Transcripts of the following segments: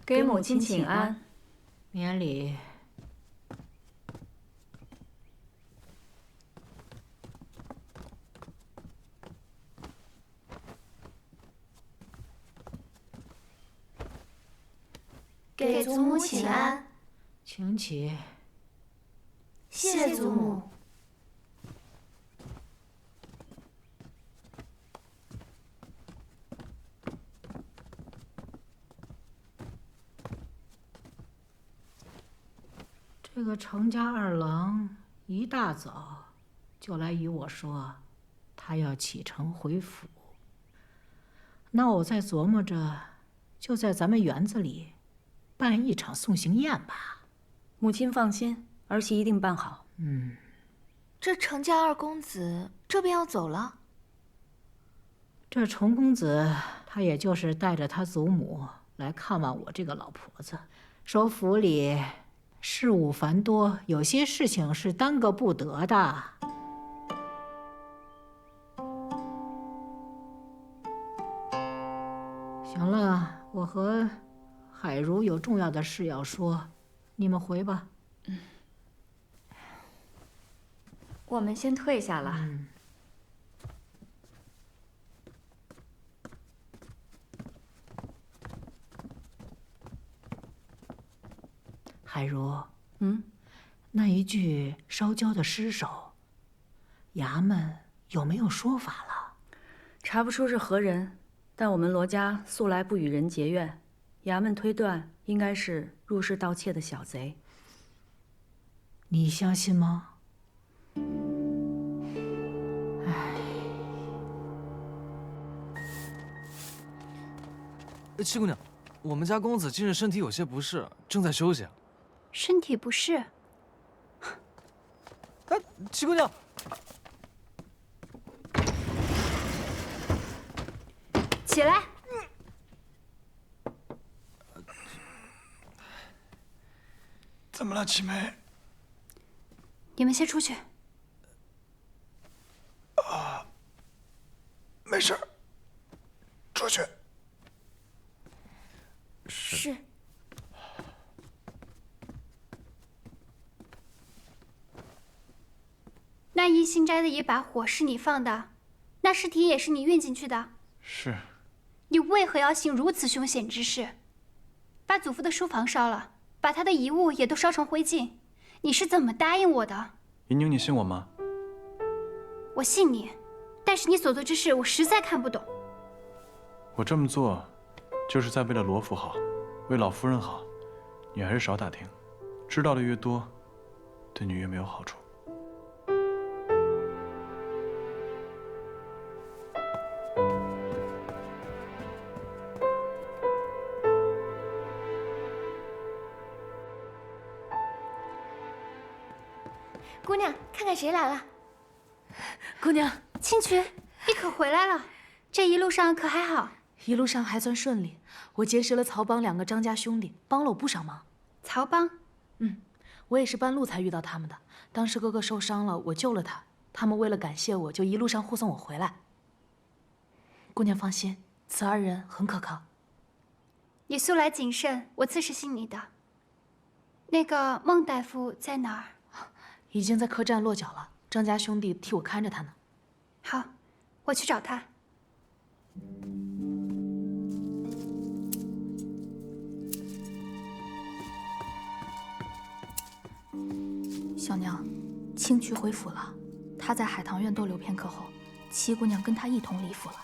给母亲请安。免礼。给祖母请安。请起。谢祖母。这个程家二郎一大早就来与我说，他要启程回府。那我在琢磨着，就在咱们园子里办一场送行宴吧。母亲放心，儿媳一定办好。这程家二公子这便要走了？这程公子他也就是带着他祖母来看望我这个老婆子，说府里事务繁多，有些事情是耽搁不得的。行了，我和海如有重要的事要说，你们回吧。我们先退下了。海如，那一具烧焦的尸首，衙门有没有说法了？查不出是何人，但我们罗家素来不与人结怨，衙门推断应该是入室盗窃的小贼。你相信吗？七姑娘，我们家公子近日身体有些不适，正在休息。身体不适？哎，七姑娘，起来！怎么了，七妹？你们先出去。没事，出去。是。那一新斋的一把火是你放的，那尸体也是你运进去的。是。你为何要行如此凶险之事？把祖父的书房烧了，把他的遗物也都烧成灰烬，你是怎么答应我的？怡宁，你信我吗？我信你，但是你所做之事我实在看不懂。我这么做，就是在为了罗府好，为老夫人好。你还是少打听，知道的越多，对你越没有好处。姑娘，看看谁来了。姑娘，青渠，你可回来了？这一路上可还好？一路上还算顺利，我结识了曹帮2个张家兄弟，帮了我不少忙。曹帮？我也是半路才遇到他们的。当时哥哥受伤了，我救了他，他们为了感谢我，就一路上护送我回来。姑娘放心，此2人很可靠。你素来谨慎，我自是信你的。那个孟大夫在哪儿？已经在客栈落脚了，张家兄弟替我看着他呢。好，我去找他。小娘，青渠回府了。他在海棠院逗留片刻后，七姑娘跟他一同离府了。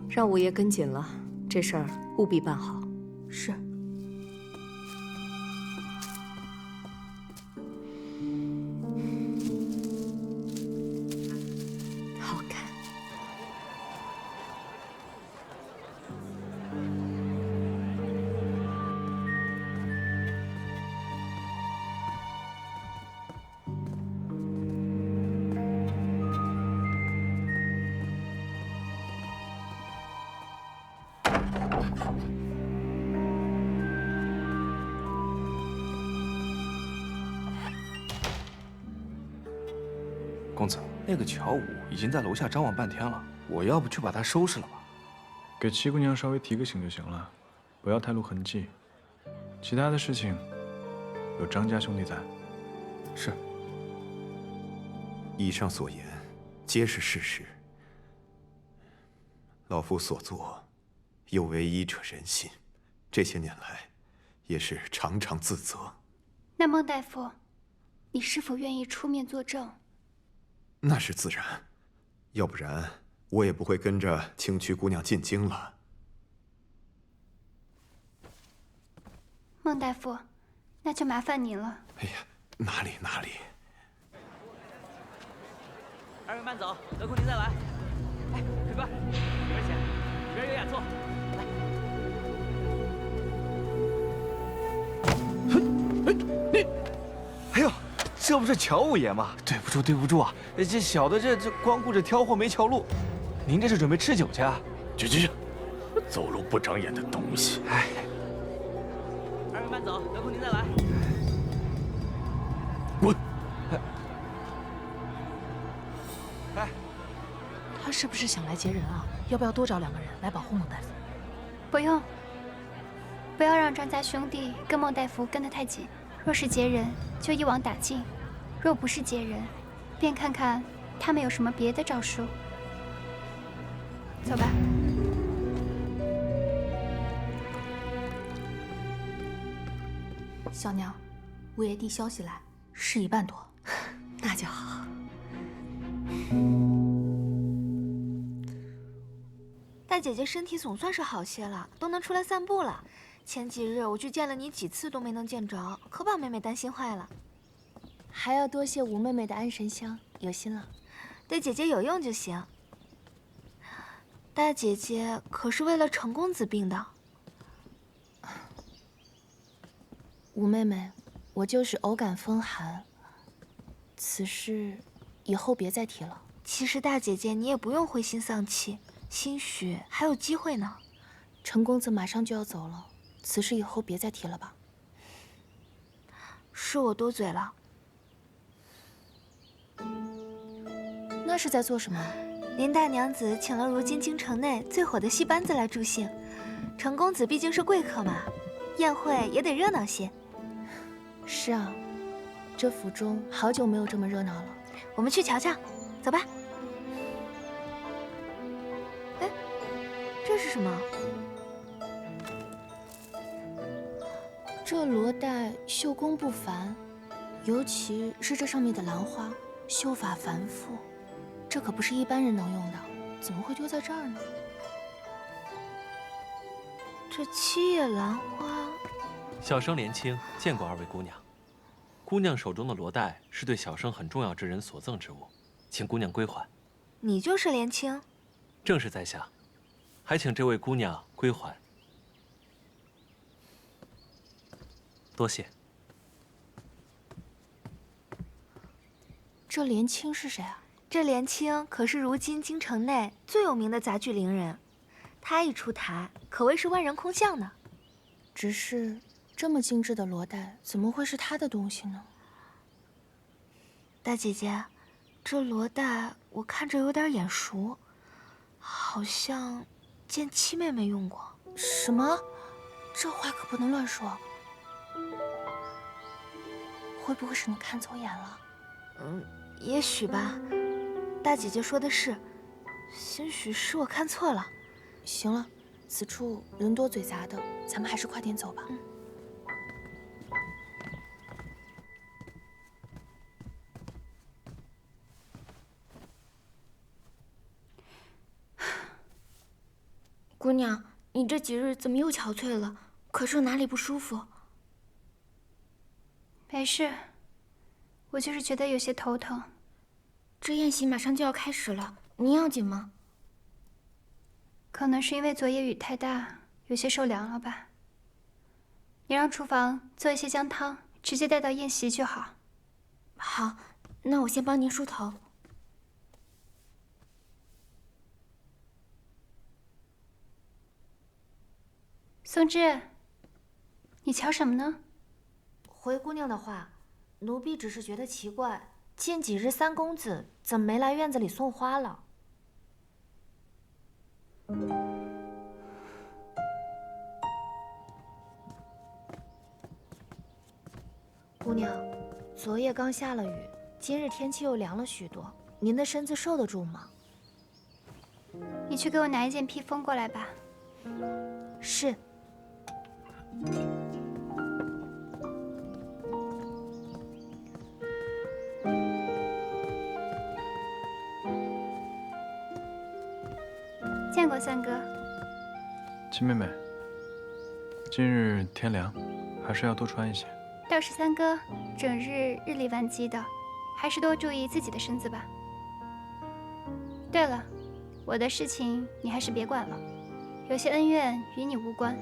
让五爷跟紧了，这事儿务必办好。是。好看。公子，那个乔武已经在楼下张望半天了，我要不去把他收拾了吧？给七姑娘稍微提个醒就行了，不要太露痕迹。其他的事情有张家兄弟在。是。以上所言皆是事实。老夫所作，有违医者仁心，这些年来也是常常自责。那孟大夫，你是否愿意出面作证？那是自然，要不然我也不会跟着青曲姑娘进京了。孟大夫，那就麻烦您了。哎呀，哪里哪里。二位慢走，得空您再来。哎，客官，里边请，里边有雅座，来。你，哎呦，这不是乔五爷吗？对不住，对不住啊！这小的这光顾着挑货没瞧路，您这是准备吃酒去啊？去，走路不长眼的东西！哎，二位慢走，得空您再来。滚！哎，他是不是想来劫人啊？要不要多找2个人来保护孟大夫？不用，不要让张家兄弟跟孟大夫跟得太紧。若是劫人，就一网打尽；若不是劫人，便看看他们有什么别的招数。走吧。小娘，五爷递消息来，事已办妥。那就好。大姐姐身体总算是好些了，都能出来散步了。前几日我去见了你几次都没能见着，可把妹妹担心坏了。还要多谢吴妹妹的安神香，有心了。对姐姐有用就行。大姐姐可是为了程公子病的。吴妹妹，我就是偶感风寒，此事以后别再提了。其实大姐姐你也不用灰心丧气，兴许还有机会呢。程公子马上就要走了，此事以后别再提了吧。是我多嘴了。那是在做什么？林大娘子请了如今京城内最火的戏班子来助兴，程公子毕竟是贵客嘛，宴会也得热闹些。是啊，这府中好久没有这么热闹了。我们去瞧瞧，走吧。哎，这是什么？这罗带绣工不凡，尤其是这上面的兰花，绣法繁复，这可不是一般人能用的，怎么会丢在这儿呢？这七叶兰花。小生莲青见过2位姑娘，姑娘手中的罗带是对小生很重要之人所赠之物，请姑娘归还。你就是莲青？正是在下，还请这位姑娘归还。多谢。这莲青是谁啊？这莲青可是如今京城内最有名的杂剧伶人，她一出台，可谓是万人空巷呢。只是这么精致的罗带，怎么会是她的东西呢？大姐姐，这罗带我看着有点眼熟，好像见七妹妹用过。什么？这话可不能乱说。会不会是你看走眼了？也许吧。大姐姐说的是，兴许是我看错了。行了，此处人多嘴杂的，咱们还是快点走吧。姑娘，你这几日怎么又憔悴了？可是哪里不舒服？没事，我就是觉得有些头疼。这宴席马上就要开始了，您要紧吗？可能是因为昨夜雨太大，有些受凉了吧。你让厨房做一些姜汤，直接带到宴席就好。好，那我先帮您梳头。松枝，你瞧什么呢？回姑娘的话，奴婢只是觉得奇怪，近几日3公子怎么没来院子里送花了？姑娘，昨夜刚下了雨，今日天气又凉了许多，您的身子受得住吗？你去给我拿一件披风过来吧。是。见过三哥。亲妹妹，今日天凉，还是要多穿一些。倒是三哥，整日日理万机的，还是多注意自己的身子吧。对了，我的事情你还是别管了，有些恩怨与你无关。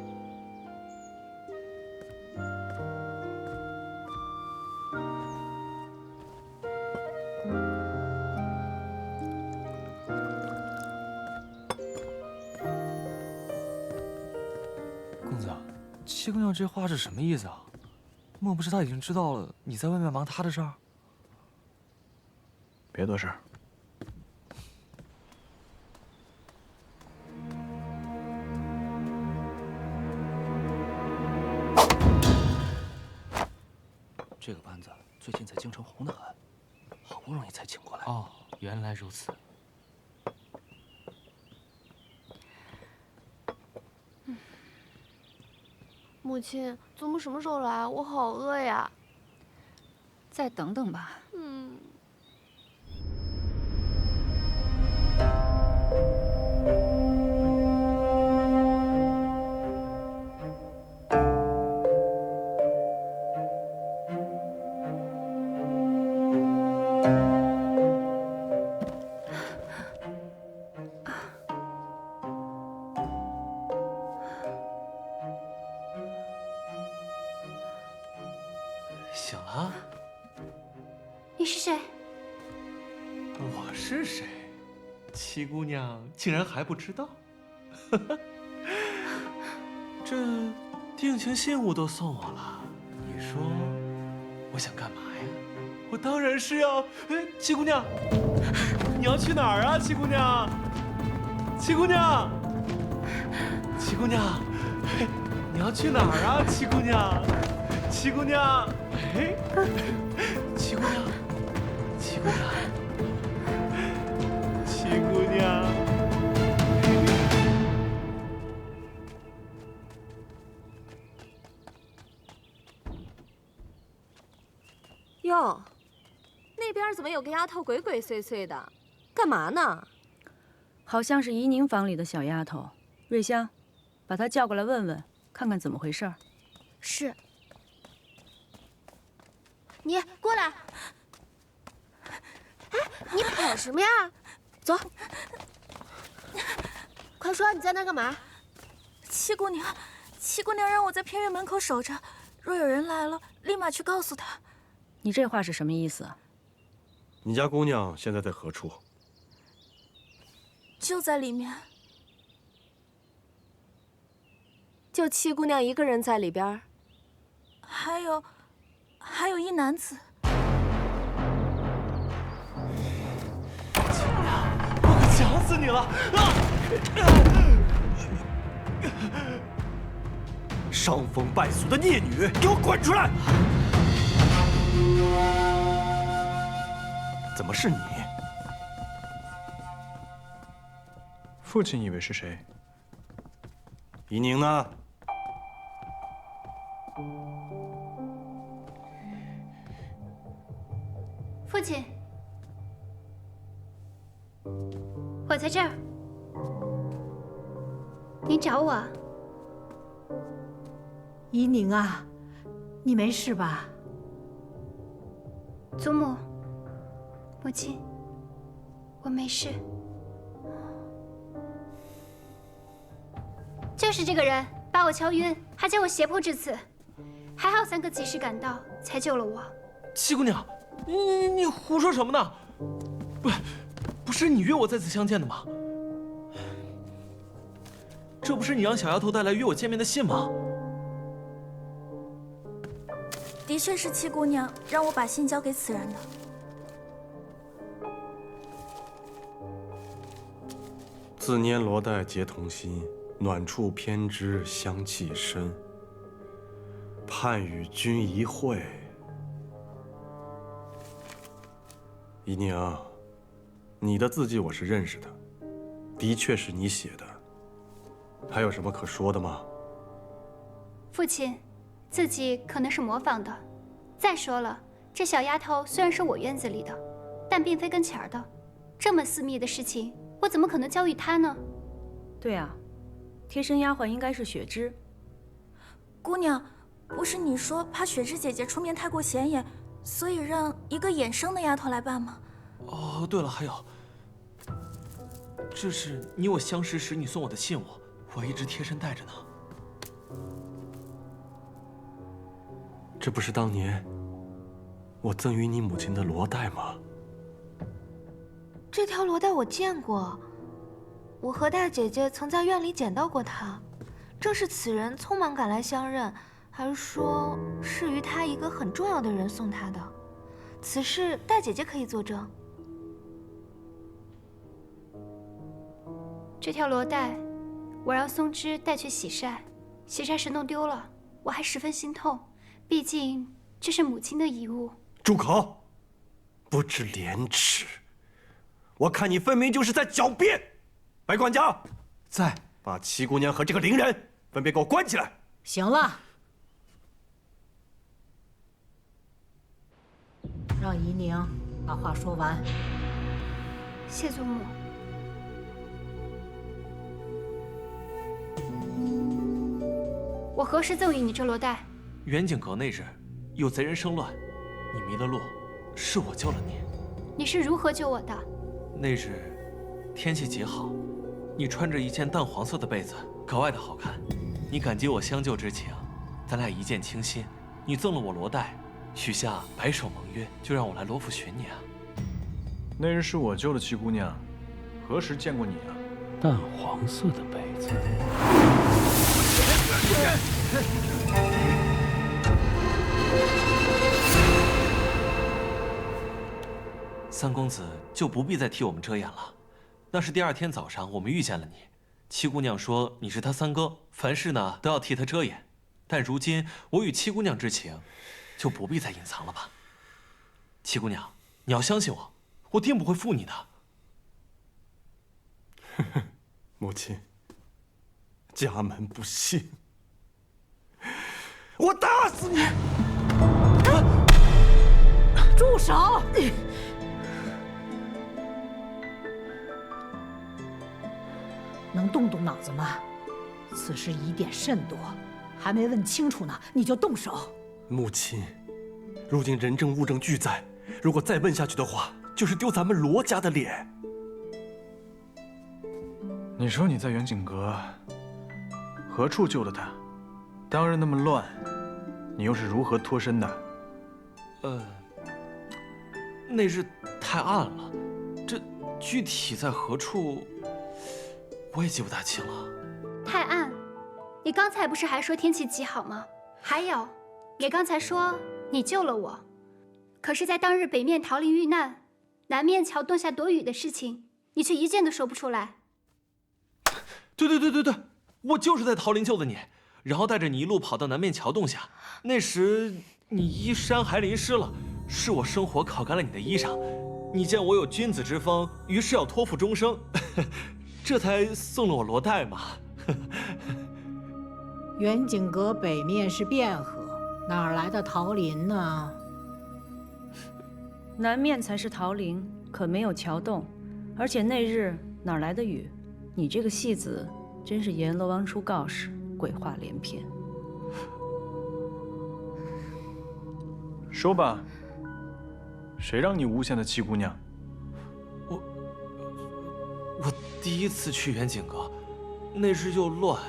公子，七姑娘这话是什么意思啊？莫不是她已经知道了你在外面忙她的事儿？别多事儿。这个班子最近在京城红得很，好不容易才请过来。哦，原来如此。母亲，祖母什么时候来？我好饿呀。再等等吧。醒了？你是谁？我是谁？七姑娘竟然还不知道？这定情信物都送我了，你说我想干嘛呀？我当然是要……七姑娘，你要去哪儿啊？七姑娘，七姑娘，七姑娘，你要去哪儿啊？七姑娘，七姑娘。哎，七姑娘，七姑娘，七姑娘，哟，那边怎么有个丫头鬼鬼祟祟的？干嘛呢？好像是怡宁房里的小丫头。瑞香，把她叫过来问问，看看怎么回事。是。你过来！哎，你跑什么呀？走，快说你在那干嘛？七姑娘让我在偏院门口守着，若有人来了，立马去告诉她。你这话是什么意思？你家姑娘现在在何处？就在里面。就七姑娘一个人在里边？还有一男子。七姑娘，我可想死你了！伤风败俗的孽女，给我滚出来！怎么是你？父亲以为是谁？怡宁呢？父亲，我在这儿。你找我？怡宁啊，你没事吧？祖母，母亲，我没事。就是这个人把我敲晕，还将我胁迫至此，还好三哥及时赶到，才救了我。七姑娘，你胡说什么呢？不是你约我在此相见的吗？这不是你让小丫头带来约我见面的信吗？的确是七姑娘让我把信交给此人的。自拈罗带结同心，暖处偏知香气深。盼与君一会，怡宁，你的字迹我是认识的，的确是你写的。还有什么可说的吗？父亲，字迹可能是模仿的。再说了，这小丫头虽然是我院子里的，但并非跟前儿的。这么私密的事情，我怎么可能交与她呢？对啊，贴身丫鬟应该是雪芝。姑娘，不是你说怕雪芝姐姐出面太过显眼，所以让一个衍生的丫头来办吗？哦，对了，还有，这是你我相识时你送我的信物，我一直贴身带着呢。这不是当年我赠予你母亲的罗带吗？这条罗带我见过，我和大姐姐曾在院里捡到过它，正是此人匆忙赶来相认，还说是于他一个很重要的人送他的。此事大姐姐可以作证。这条罗带，我让松枝带去洗晒，洗晒时弄丢了，我还十分心痛。毕竟这是母亲的遗物。住口！不知廉耻！我看你分明就是在狡辩。白管家，在，把七姑娘和这个伶人分别给我关起来。行了，让怡宁把话说完。谢祖母。我何时赠予你这罗带？远景阁那日，有贼人生乱，你迷了路，是我救了你。你是如何救我的？那日天气极好，你穿着一件淡黄色的被子，格外的好看。你感激我相救之情，咱俩一见倾心。你赠了我罗带，许下白首盟约，就让我来罗府寻你啊。那日是我救了七姑娘，何时见过你啊？淡黄色的被子。三公子就不必再替我们遮掩了。那是第二天早上我们遇见了你，七姑娘说你是她三哥，凡事呢都要替她遮掩。但如今我与七姑娘之情，就不必再隐藏了吧。七姑娘，你要相信我，我定不会负你的。母亲，家门不幸，我打死你！住手！能动动脑子吗？此事疑点甚多，还没问清楚呢，你就动手。母亲，如今人证物证俱在，如果再问下去的话，就是丢咱们罗家的脸。你说你在远景阁何处救的他？当日那么乱，你又是如何脱身的？那日太暗了，这具体在何处，我也记不大清了。太暗？你刚才不是还说天气极好吗？还有，你刚才说你救了我，可是，在当日北面桃林遇难，南面桥洞下躲雨的事情，你却一件都说不出来。对，我就是在桃林救的你，然后带着你一路跑到南面桥洞下。那时你衣衫还淋湿了，是我生火烤干了你的衣裳。你见我有君子之风，于是要托付终生，这才送了我罗带嘛。远景阁北面是汴河，哪儿来的桃林呢？南面才是桃林，可没有桥洞，而且那日哪来的雨？你这个戏子真是阎罗王出告示，鬼话连篇。说吧，谁让你诬陷的七姑娘？我第一次去远景阁，那日又乱，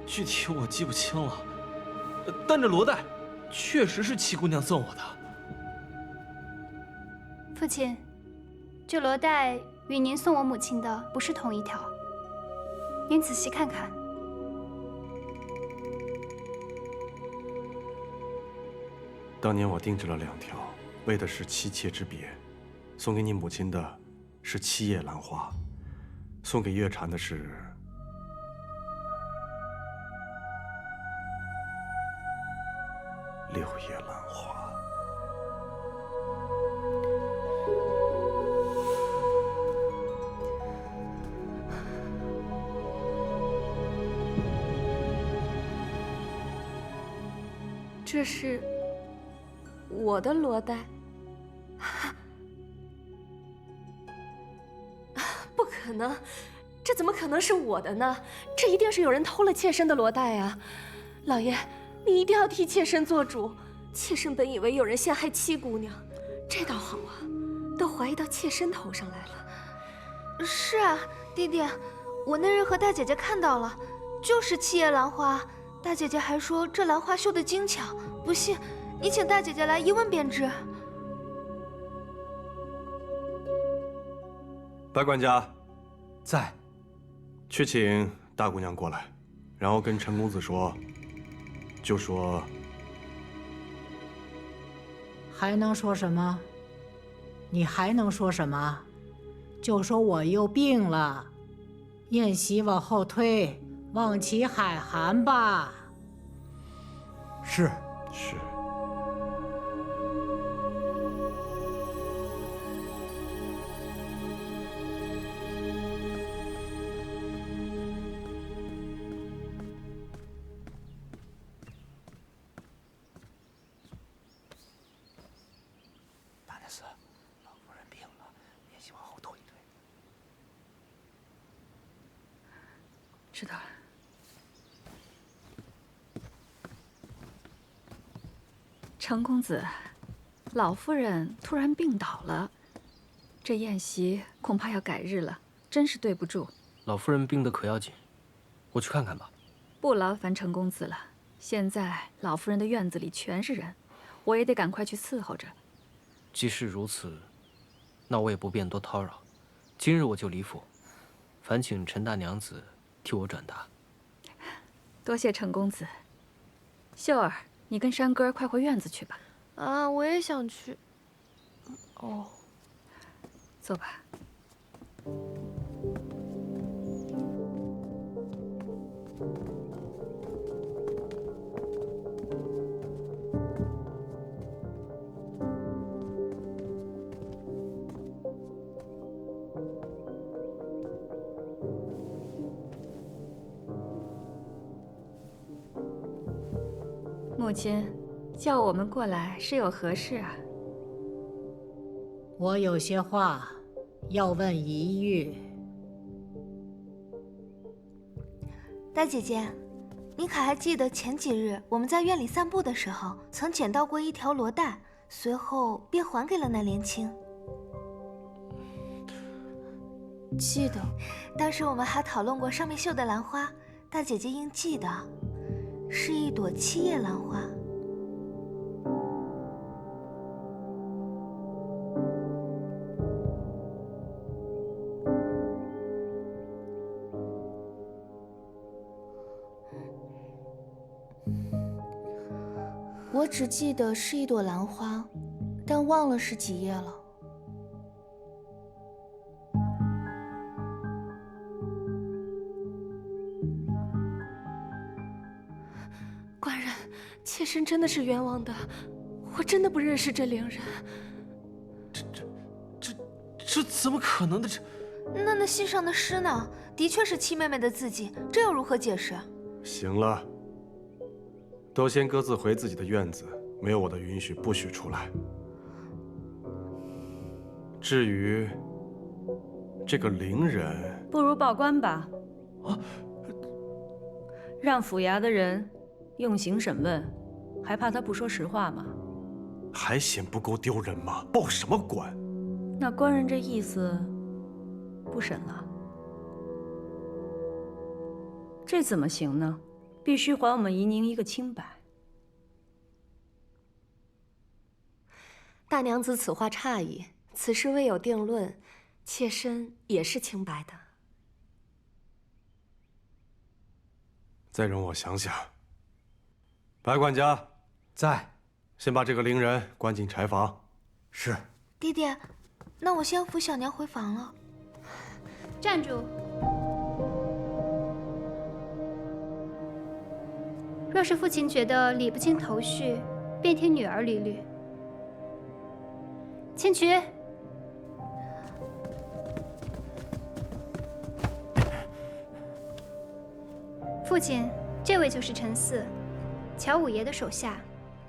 具体我记不清了。但这罗带确实是七姑娘赠我的。父亲，这罗带与您送我母亲的不是同一条，您仔细看看。当年我定制了2条，为的是妻妾之别。送给你母亲的是7叶兰花，送给月蝉的是6叶兰花。这是我的罗带？不可能，这怎么可能是我的呢？这一定是有人偷了妾身的罗带啊！老爷，你一定要替妾身做主。妾身本以为有人陷害七姑娘，这倒好啊，都怀疑到妾身头上来了。是啊，弟弟，我那日和大姐姐看到了，就是七叶兰花。大姐姐还说这兰花绣得精巧，不信你请大姐姐来一问便知。白管家，在。去请大姑娘过来，然后跟陈公子说，就说。还能说什么？你还能说什么？就说我又病了，宴席往后推，望其海涵吧。是。是。知道了。程公子，老夫人突然病倒了，这宴席恐怕要改日了，真是对不住。老夫人病得可要紧，我去看看吧。不劳烦程公子了，现在老夫人的院子里全是人，我也得赶快去伺候着。既是如此，那我也不便多叨扰。今日我就离府，烦请陈大娘子替我转达。多谢程公子。秀儿，你跟山哥快回院子去吧。啊，我也想去。哦，坐吧。母亲，叫我们过来是有何事啊？我有些话要问一玉。大姐姐，你可还记得前几日我们在院里散步的时候，曾捡到过一条罗带，随后便还给了那莲青？记得。当时我们还讨论过上面绣的兰花，大姐姐应记得，是一朵七叶兰花。我只记得是一朵兰花，但忘了是几叶了。官人，妾身真的是冤枉的，我真的不认识这伶人。这怎么可能的？那信上的诗呢？的确是七妹妹的字迹，这又如何解释？行了，都先各自回自己的院子，没有我的允许，不许出来。至于这个伶人，不如报官吧。啊！让府衙的人用刑审问，还怕他不说实话吗？还嫌不够丢人吗？报什么官？那官人这意思，不审了。这怎么行呢？必须还我们宜宁一个清白。大娘子此话差矣，此事未有定论，妾身也是清白的。再容我想想。白管家，在。先把这个伶人关进柴房。是。弟弟，那我先扶小娘回房了。站住！若是父亲觉得理不清头绪，便听女儿捋捋。千渠，父亲，这位就是陈四，乔五爷的手下，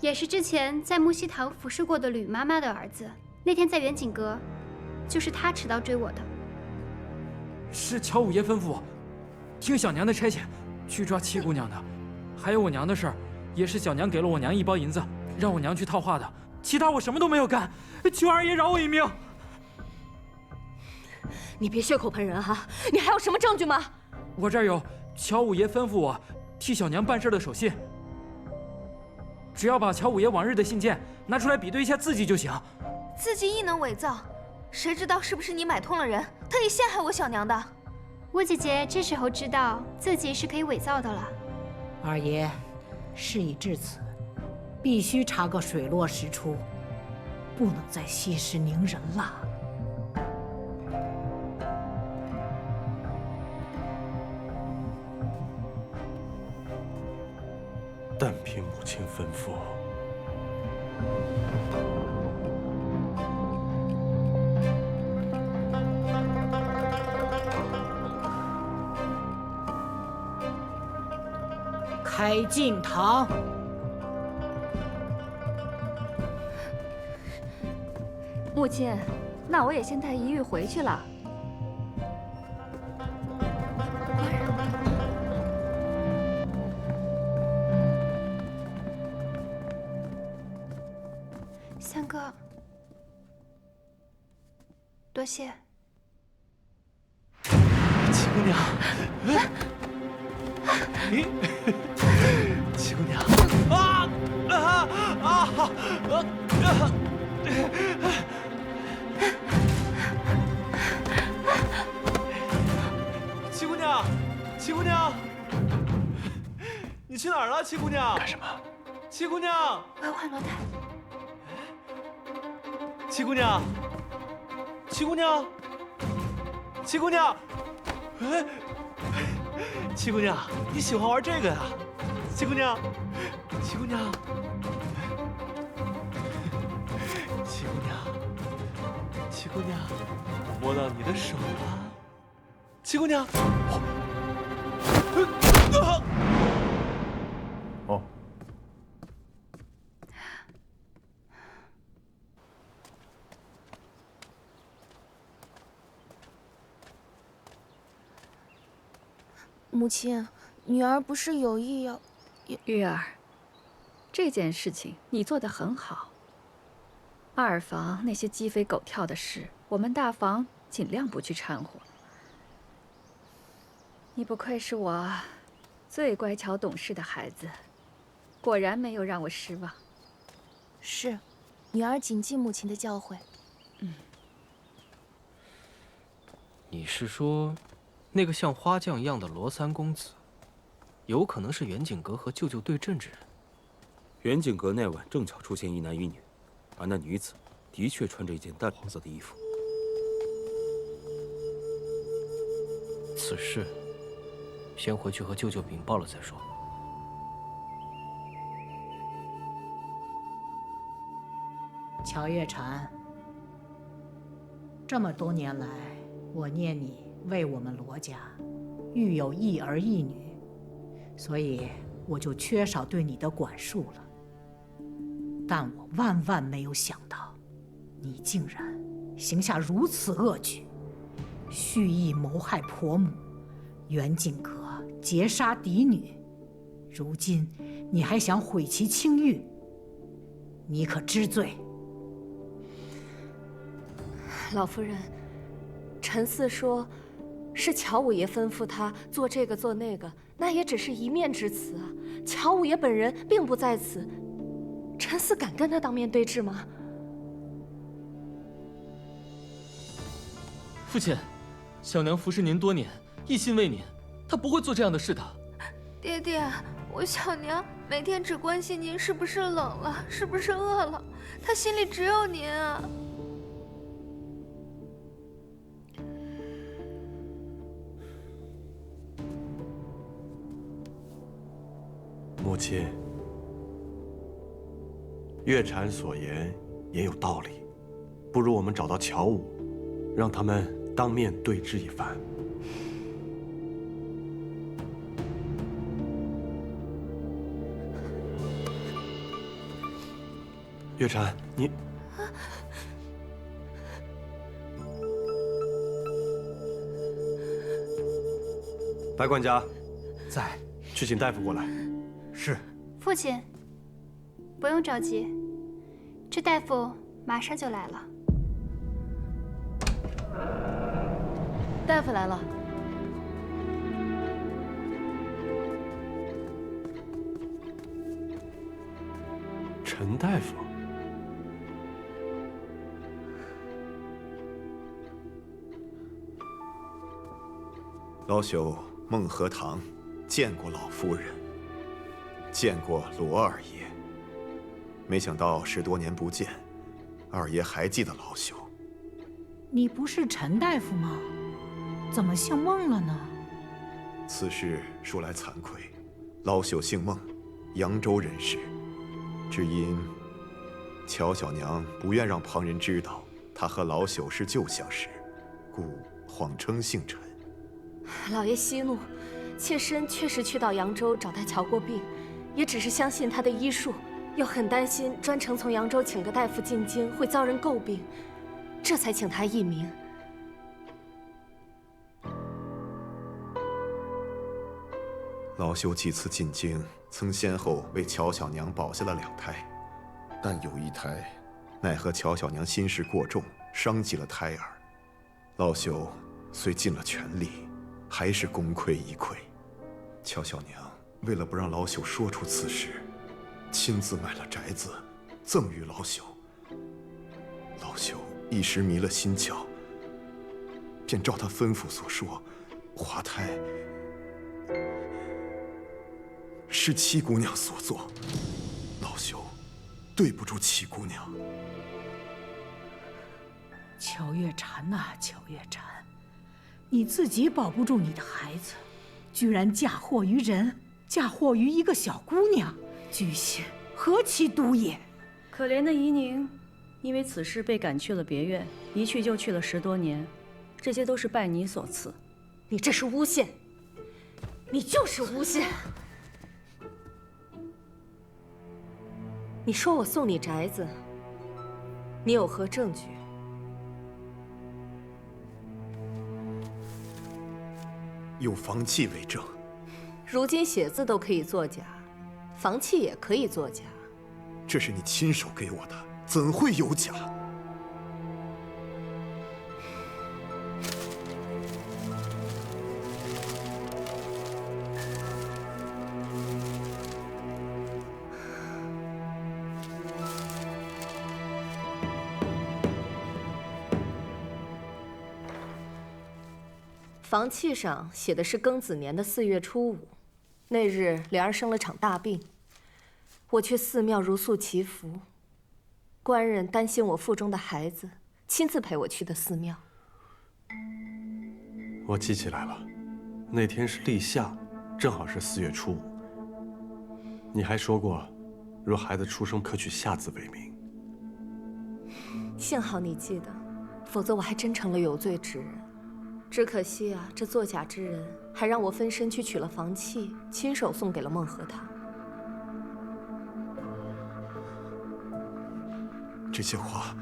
也是之前在木樨堂服侍过的吕妈妈的儿子。那天在远景阁，就是他持刀追我的。是乔五爷吩咐我，听小娘的差遣，去抓七姑娘的。还有我娘的事儿，也是小娘给了我娘1包银子，让我娘去套话的。其他我什么都没有干，求二爷饶我一命。你别血口喷人哈！你还有什么证据吗？我这儿有乔五爷吩咐我替小娘办事的手信，只要把乔五爷往日的信件拿出来比对一下字迹就行。字迹亦能伪造，谁知道是不是你买通了人，特意陷害我小娘的？我姐姐这时候知道自己是可以伪造的了。二爷，事已至此，必须查个水落石出，不能再息事宁人了。但凭母亲吩咐。开进堂。母亲，那我也先带一玉回去了。三哥，多谢。七姑娘，七姑娘，七姑娘，七姑娘，你去哪儿了？七姑娘，干什么？七姑娘，我要换罗台。七姑娘，七姑娘，七姑娘，哎，七姑娘，你喜欢玩这个呀？七姑娘，七姑娘，七姑娘，七姑娘，摸到你的手了，七姑娘。哦。母亲，女儿不是有意要……玉儿，这件事情你做得很好。二房那些鸡飞狗跳的事，我们大房尽量不去掺和。你不愧是我最乖巧懂事的孩子，果然没有让我失望。是，女儿谨记母亲的教诲。你是说，那个像花匠一样的罗三公子，有可能是远景阁和舅舅对阵之人？远景阁那晚正巧出现一男一女，而那女子的确穿着一件淡黄色的衣服。此事，先回去和舅舅禀报了再说。乔月禅，这么多年来，我念你为我们罗家育有一儿一女，所以我就缺少对你的管束了。但我万万没有想到，你竟然行下如此恶举，蓄意谋害婆母，远景阁劫杀嫡女，如今你还想毁其清誉，你可知罪？老夫人，陈四说，是乔五爷吩咐他做这个做那个，那也只是一面之词啊。乔五爷本人并不在此，陈四敢跟他当面对质吗？父亲，小娘服侍您多年，一心为您，她不会做这样的事的。爹爹，我小娘每天只关心您是不是冷了，是不是饿了，她心里只有您啊。母亲，月禅所言也有道理，不如我们找到乔武，让他们当面对质一番。月禅，你。白管家，在，去请大夫过来。是。父亲，不用着急，这大夫马上就来了。大夫来了。陈大夫。老朽孟和堂见过老夫人，见过罗二爷。没想到10多年不见，二爷还记得老朽。你不是陈大夫吗？怎么姓孟了呢？此事说来惭愧，老朽姓孟，扬州人士，只因乔小娘不愿让旁人知道她和老朽是旧相识，故谎称姓陈。老爷息怒，妾身确实去到扬州找他瞧过病，也只是相信他的医术，又很担心专程从扬州请个大夫进京会遭人诟病，这才请他一名。老朽几次进京，曾先后为乔小娘保下了2胎，但有一胎，奈何乔小娘心事过重，伤及了胎儿。老朽虽尽了全力，还是功亏一篑。乔小娘为了不让老朽说出此事，亲自买了宅子，赠予老朽。老朽一时迷了心窍，便照他吩咐所说，滑胎是七姑娘所做，老朽对不住七姑娘。乔月禅呐，乔月禅，你自己保不住你的孩子，居然嫁祸于人，嫁祸于一个小姑娘，居心何其毒也！可怜的怡宁，因为此事被赶去了别院，一去就去了10多年，这些都是拜你所赐。你这是诬陷，你就是诬陷！你说我送你宅子，你有何证据？有房契为证。如今写字都可以作假，房契也可以作假。这是你亲手给我的，怎会有假？房契上写的是庚子年的4月初5，那日莲儿生了场大病，我去寺庙如素祈福，官人担心我腹中的孩子，亲自陪我去的寺庙。我记起来了，那天是立夏，正好是4月初5。你还说过，若孩子出生可取夏字为名。幸好你记得，否则我还真成了有罪之人。只可惜啊，这作假之人还让我分身去取了房契，亲手送给了孟和堂。这些话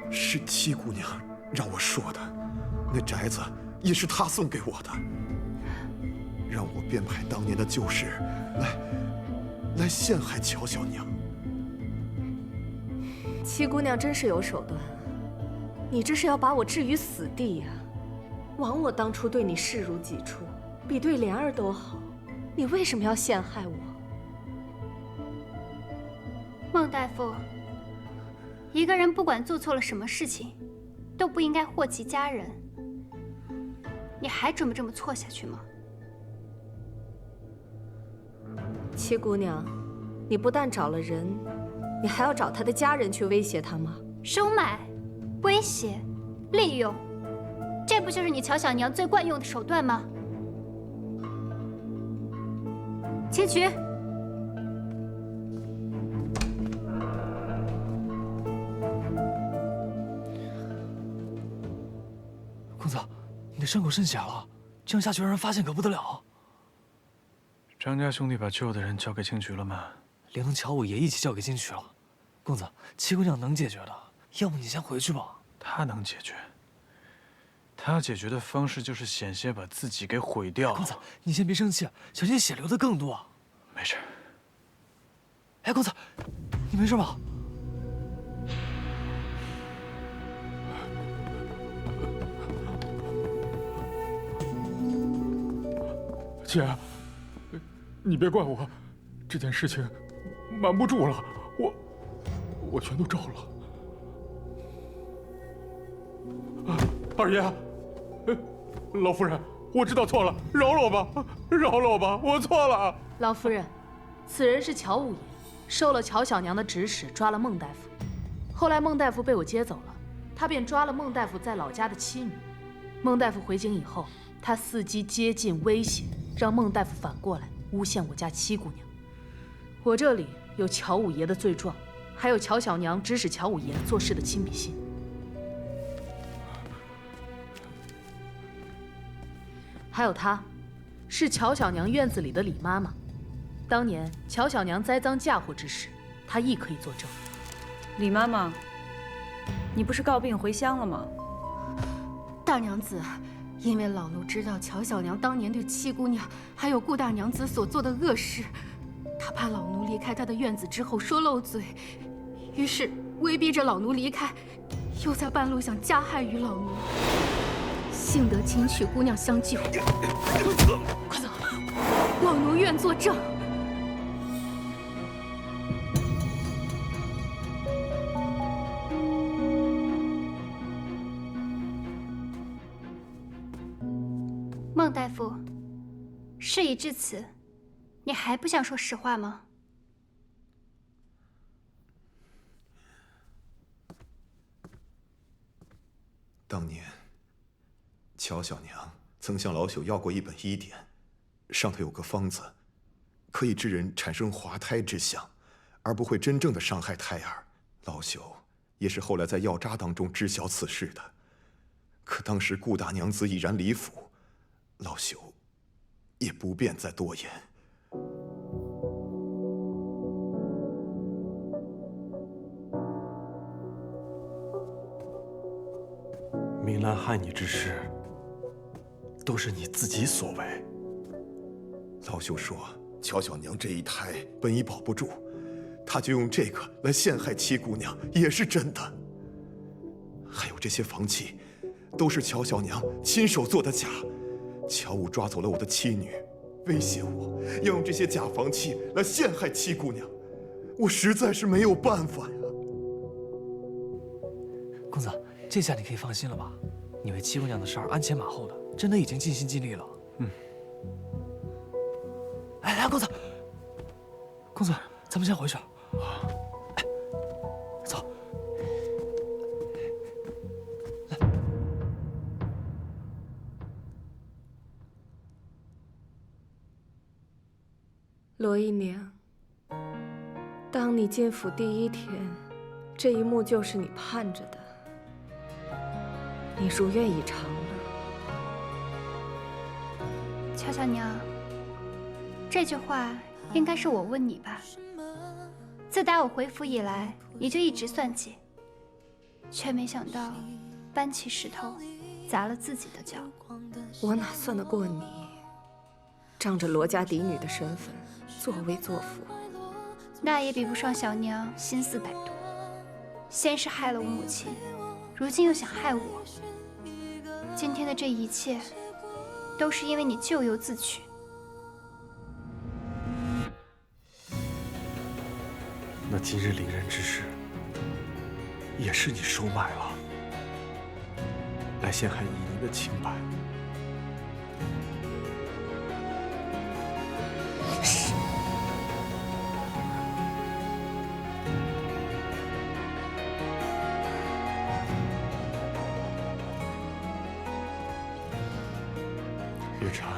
是七姑娘让我说的，那宅子也是她送给我的，让我编排当年的旧事，来陷害乔小娘。七姑娘真是有手段。你这是要把我置于死地呀！枉我当初对你视如己出，比对莲儿都好，你为什么要陷害我？孟大夫，一个人不管做错了什么事情，都不应该祸及家人。你还准备这么错下去吗？七姑娘，你不但找了人，你还要找他的家人去威胁他吗？收买。威胁、利用，这不就是你乔小娘最惯用的手段吗？请取。公子，你的伤口甚险了，这样下去让人发现可不得了。张家兄弟把救的人交给青菊了吗？连同乔五爷一起交给进去了。公子，七姑娘能解决的，要不你先回去吧。她能解决，她要解决的方式就是险些把自己给毁掉。公子，你先别生气，小心血流的更多。没事。哎，公子，你没事吧？姐，你别怪我，这件事情瞒不住了，我全都招了。二爷，老夫人，我知道错了，饶了我吧，饶了我吧，我错了。老夫人，此人是乔五爷，受了乔小娘的指使，抓了孟大夫。后来孟大夫被我接走了，他便抓了孟大夫在老家的妻女。孟大夫回京以后，他伺机接近威胁，让孟大夫反过来诬陷我家七姑娘。我这里有乔五爷的罪状，还有乔小娘指使乔五爷做事的亲笔信。还有她，是乔小娘院子里的李妈妈。当年乔小娘栽赃嫁祸之时，她亦可以作证。李妈妈，你不是告病回乡了吗？大娘子，因为老奴知道乔小娘当年对七姑娘还有顾大娘子所做的恶事，她怕老奴离开她的院子之后说漏嘴，于是威逼着老奴离开，又在半路想加害于老奴。幸得请娶姑娘相救，快走！老奴愿作证。孟大夫，事已至此，你还不想说实话吗？当年，乔小娘曾向老朽要过一本医典，上头有个方子，可以致人产生滑胎之象，而不会真正的伤害胎儿。老朽也是后来在药渣当中知晓此事的。可当时顾大娘子已然离府，老朽也不便再多言。明兰害你之事，都是你自己所为。老朽说，乔小娘这一胎本已保不住，他就用这个来陷害七姑娘，也是真的。还有这些房契，都是乔小娘亲手做的假。乔武抓走了我的妻女，威胁我要用这些假房契来陷害七姑娘，我实在是没有办法呀。公子，这下你可以放心了吧？你为七姑娘的事儿鞍前马后的，真的已经尽心尽力了。哎，公子，公子，咱们先回去。哎，走。来。罗姨娘，当你进府第一天，这一幕就是你盼着的。你如愿以偿了。乔小娘，这句话应该是我问你吧？自打我回府以来，你就一直算计，却没想到搬起石头砸了自己的脚。我哪算得过你？仗着罗家嫡女的身份，作威作福，那也比不上小娘心思歹毒。先是害了我母亲，如今又想害我。今天的这一切，都是因为你咎由自取。那今日凌人之事，也是你收买了，来陷害怡宁的清白。月禅，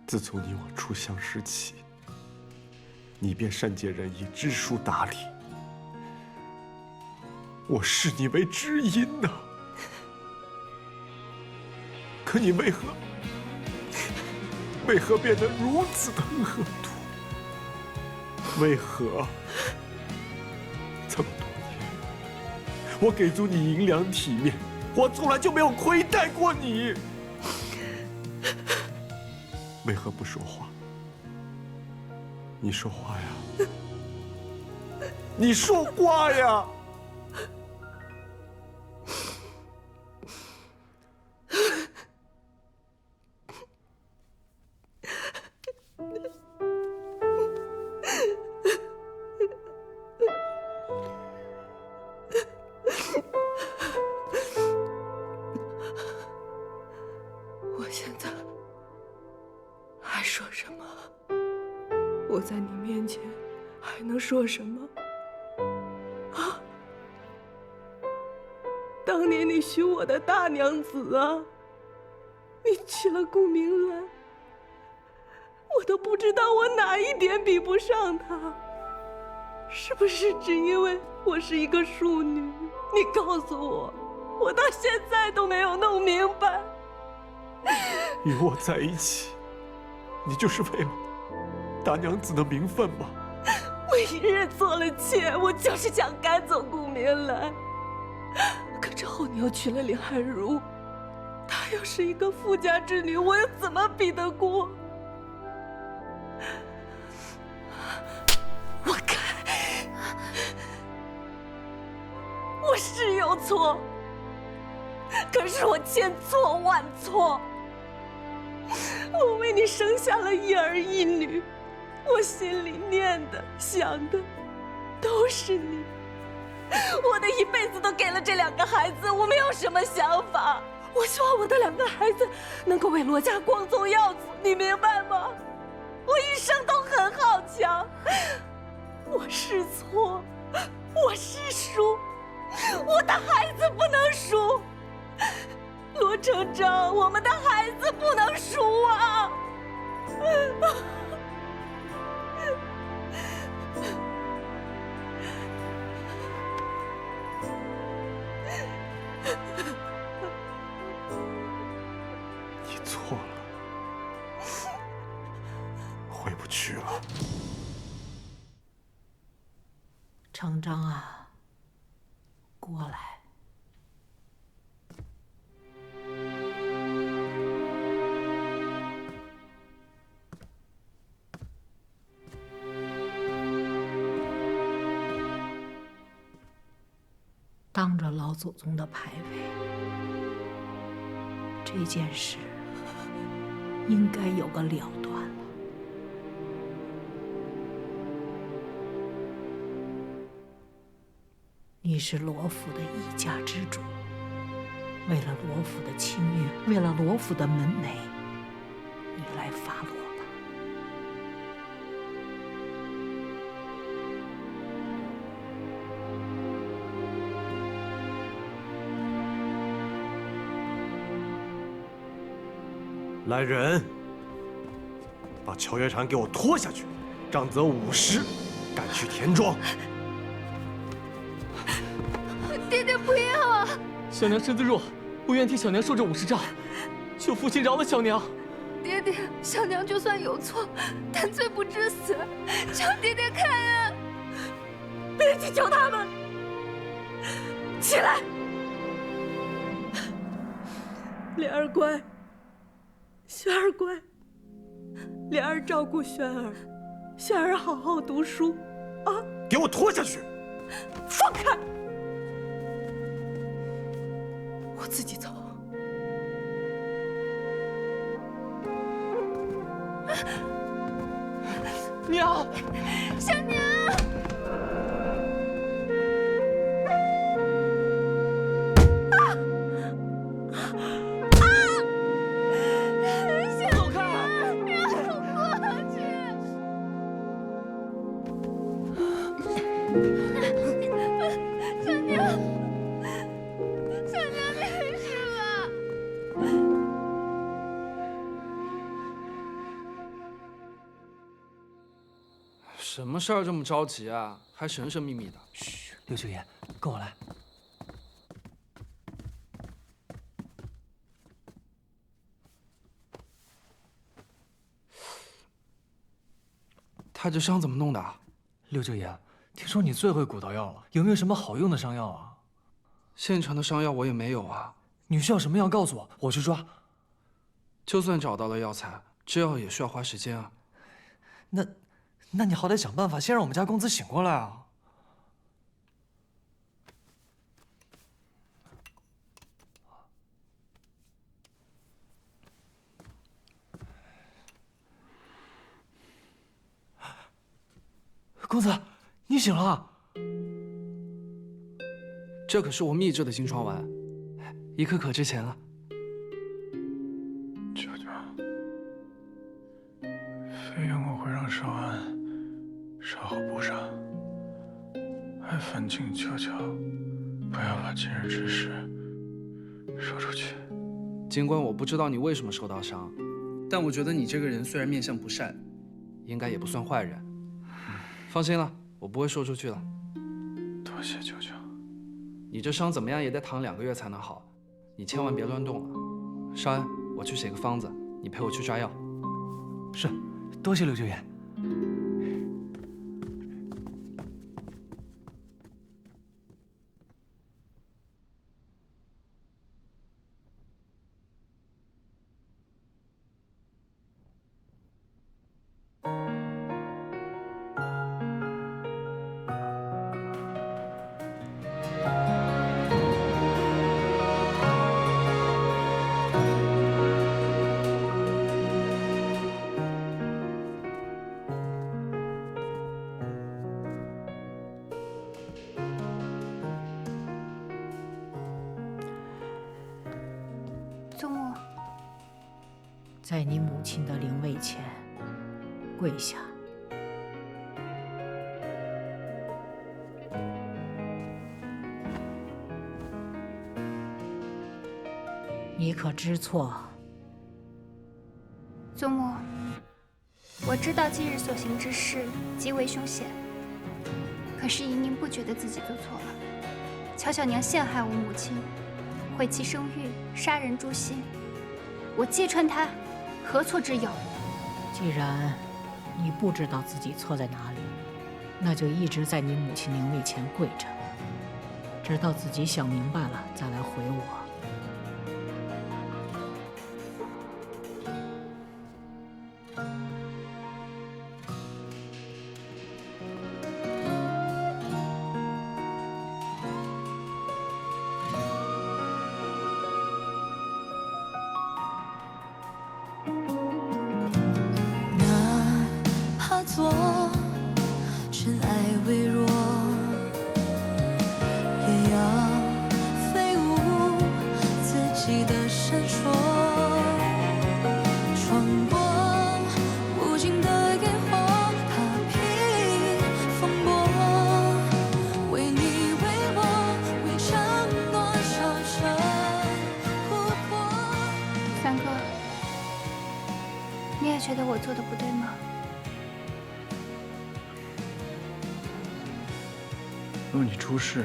自从你我初相识起，你便善解人意，知书达理，我视你为知音呐。可你为何变得如此的恶毒？为何？这么多年，我给足你银两体面，我从来就没有亏待过你。为何不说话？你说话呀！你说话呀！我现在还说什么？我在你面前还能说什么？啊！当年你许我的大娘子啊，你娶了顾明兰，我都不知道我哪一点比不上她。是不是只因为我是一个庶女？你告诉我，我到现在都没有弄明白。与我在一起，你就是为了大娘子的名分吗？我一日做了妾，我就是想赶走顾明兰。可之后你又娶了林汉如，她又是一个富家之女，我又怎么比得过？我该，我是有错，可是我千错万错。我为你生下了一儿一女，我心里念的想的都是你。我的一辈子都给了这2个孩子，我没有什么想法。我希望我的2个孩子能够为罗家光宗耀祖，你明白吗？我一生都很好强，我是错，我是输，我的孩子不能输。罗成章，我们的孩子不能输啊！你错了，回不去了。成章啊，过来。当着老祖宗的牌位，这件事应该有个了断了。你是罗府的一家之主，为了罗府的清誉，为了罗府的门楣，你来发落吧。来人，把乔月禅给我拖下去，杖责50，赶去田庄。爹爹不要啊！小娘身子弱，不愿替小娘受这50杖，求父亲饶了小娘。爹爹，小娘就算有错，但罪不至死，求爹爹开恩！别去求他们，起来！莲儿乖，轩儿乖，莲儿照顾轩儿，轩儿好好读书，啊！给我拖下去！放开！我自己走。娘，小娘。什么事儿这么着急啊？还神神秘秘的。嘘，六舅爷，跟我来。他这伤怎么弄的啊？六舅爷，听说你最会古道药了，有没有什么好用的伤药啊？现成的伤药我也没有啊。你需要什么药告诉我，我去抓。就算找到了药材，制药也需要花时间啊。那你好歹想办法先让我们家公子醒过来啊！公子，你醒了。这可是我秘制的金疮丸，1颗可值钱啊。舅舅，费用我会让少安稍后补上，还烦请舅舅不要把今日之事说出去。尽管我不知道你为什么受到伤，但我觉得你这个人虽然面相不善，应该也不算坏人。放心了，我不会说出去了。多谢舅舅。你这伤怎么样也得躺2个月才能好，你千万别乱动了。少安，我去写个方子，你陪我去抓药。是，多谢六舅爷。祖母，在你母亲的灵位前跪下。你可知错？祖母，我知道今日所行之事极为凶险，可是宜宁不觉得自己做错了。乔小娘陷害我母亲，毁其声誉，杀人诛心，我揭穿她，何错之有？既然你不知道自己错在哪里，那就一直在你母亲灵位前跪着，直到自己想明白了再来回我。做尘埃微弱，也要飞舞自己的闪烁，穿过无尽的烟火，踏平风波，为你为我围成多少声琥珀。三哥，你也觉得我做的不对吗？若你出事，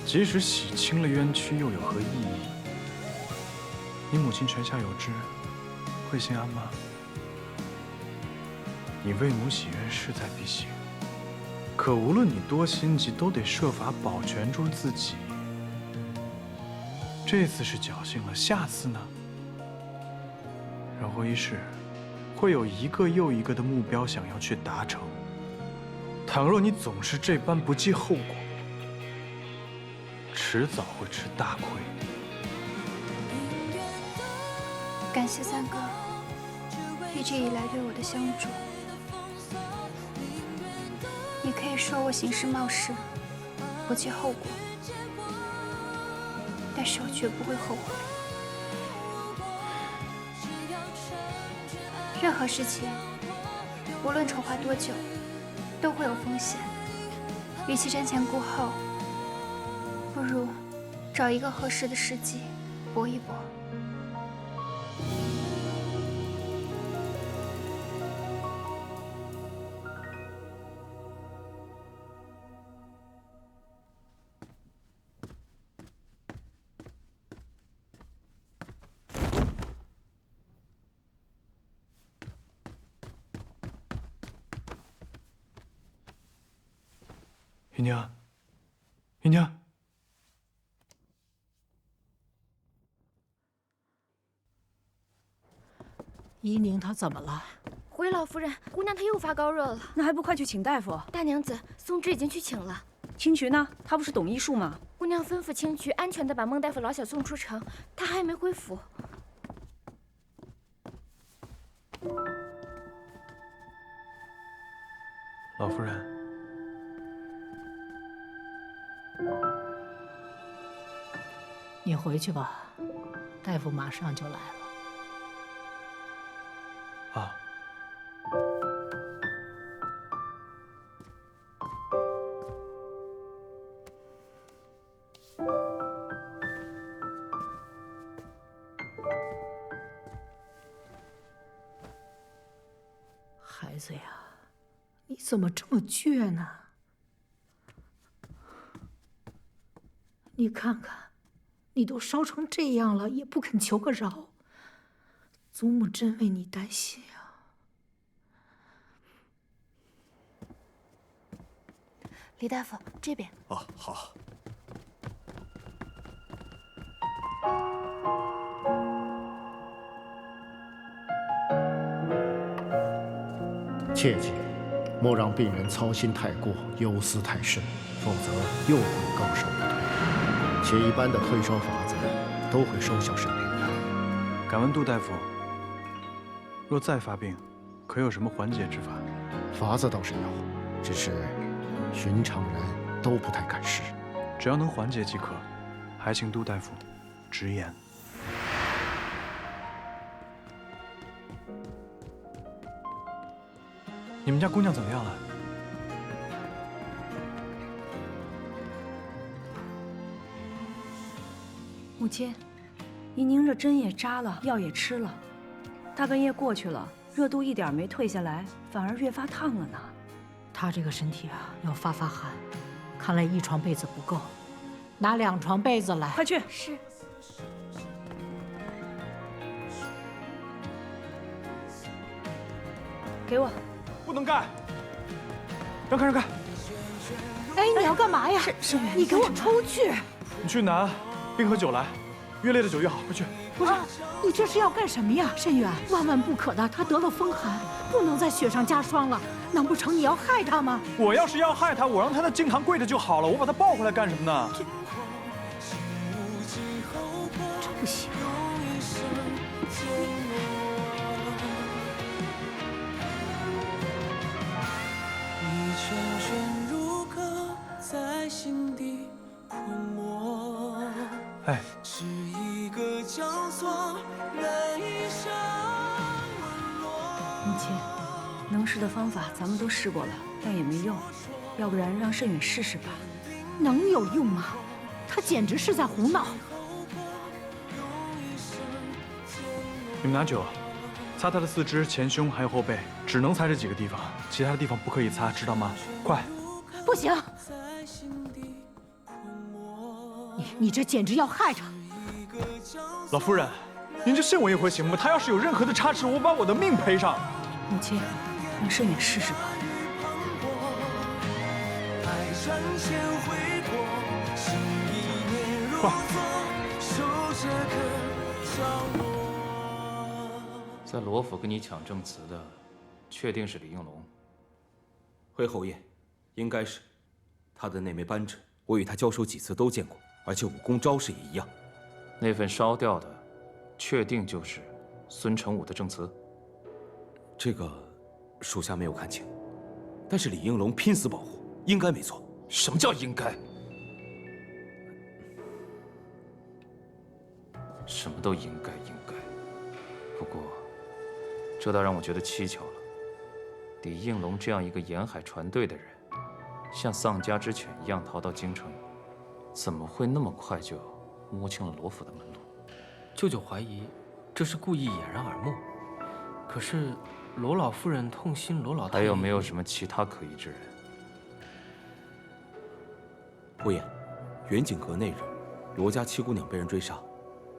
即使洗清了冤屈，又有何意义？你母亲泉下有知，会心安吗？你为母洗冤势在必行，可无论你多心急，都得设法保全住自己。这次是侥幸了，下次呢？人活一世，会有一个又一个的目标想要去达成。倘若你总是这般不计后果，迟早会吃大亏。感谢三哥一直以来对我的相助。你可以说我行事冒失，不计后果，但是我绝不会后悔。任何事情，无论筹划多久，都会有风险，与其瞻前顾后，不如找一个合适的时机搏一搏。姨娘，姨娘。怡宁她怎么了？回老夫人，姑娘她又发高热了。那还不快去请大夫？大娘子，松枝已经去请了。青渠呢？他不是懂医术吗？姑娘吩咐青渠安全地把孟大夫老小送出城，他还没回府。老夫人，你回去吧，大夫马上就来了。啊。孩子呀，你怎么这么倔呢？你看看，你都烧成这样了，也不肯求个饶，祖母真为你担心啊。李大夫，这边。哦，好。切记，莫让病人操心太过，忧思太甚，否则又会高烧不退。且一般的退烧法子都会收效甚灵。敢问杜大夫，若再发病，可有什么缓解之法？法子倒是有，只是寻常人都不太敢试。只要能缓解即可，还请杜大夫直言。你们家姑娘怎么样了？母亲，怡宁这针也扎了，药也吃了，大半夜过去了，热度一点没退下来，反而越发烫了呢。她这个身体啊，要发寒，看来一床被子不够，拿2床被子来。快去！是。给我。不能干！让开，让开！哎，你要干嘛呀？沈远，你给我出去！你去拿冰和酒来，越烈的酒越好，快去！不是，你这是要干什么呀，沈远？万万不可的，他得了风寒，不能在雪上加霜了。难不成你要害他吗？我要是要害他，我让他在经堂跪着就好了，我把他抱回来干什么呢？这不行。在心底困没。哎，是一个交错难以上沦落。母亲，能试的方法咱们都试过了，但也没用，要不然让慎远试试吧。能有用吗？他简直是在胡闹。你们拿酒，擦他的四肢、前胸还有后背，只能擦这几个地方，其他的地方不可以擦，知道吗？快！不行。你这简直要害他！老夫人，您就信我一回行吗？他要是有任何的差池，我把我的命赔上。母亲，让慎远试试吧。在罗府跟你抢证词的，确定是李应龙。回侯爷，应该是他的那枚扳指，我与他交手几次都见过。而且武功招式也一样，那份烧掉的，确定就是孙成武的证词。这个属下没有看清，但是李应龙拼死保护，应该没错。什么叫应该？什么都应该。不过，这倒让我觉得蹊跷了。李应龙这样一个沿海船队的人，像丧家之犬一样逃到京城。怎么会那么快就摸清了罗府的门路？舅舅怀疑这是故意掩人耳目，可是罗老夫人痛心罗老太爷。还有没有什么其他可疑之人？侯爷，远景阁内日，罗家七姑娘被人追杀，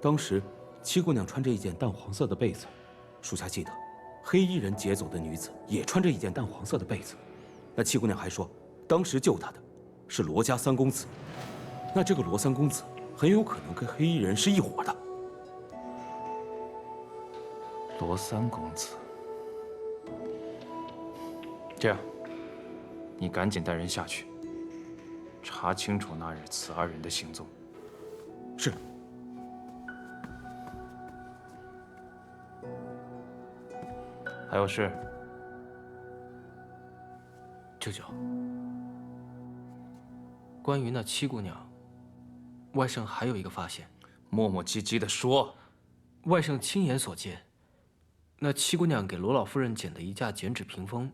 当时七姑娘穿着一件淡黄色的被子，属下记得黑衣人劫走的女子也穿着一件淡黄色的被子。那七姑娘还说，当时救她的是罗家三公子，那这个罗三公子很有可能跟黑衣人是一伙的。罗三公子，这样，你赶紧带人下去，查清楚那日此二人的行踪。是。还有事？舅舅，关于那七姑娘，外甥还有一个发现。磨磨唧唧地说。外甥亲眼所见，那七姑娘给罗老夫人剪的一架剪纸屏风，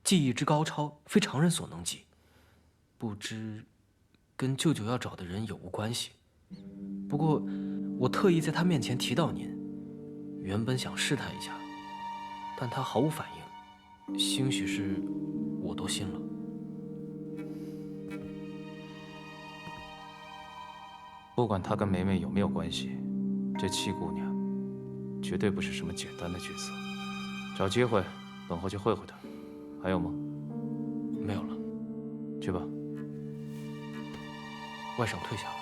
技艺之高超，非常人所能及。不知跟舅舅要找的人有无关系？不过我特意在他面前提到您，原本想试探一下，但他毫无反应，兴许是我多心了。不管她跟梅梅有没有关系，这七姑娘绝对不是什么简单的角色。找机会等候去会会她。还有吗？没有了。去吧。外甥退下了。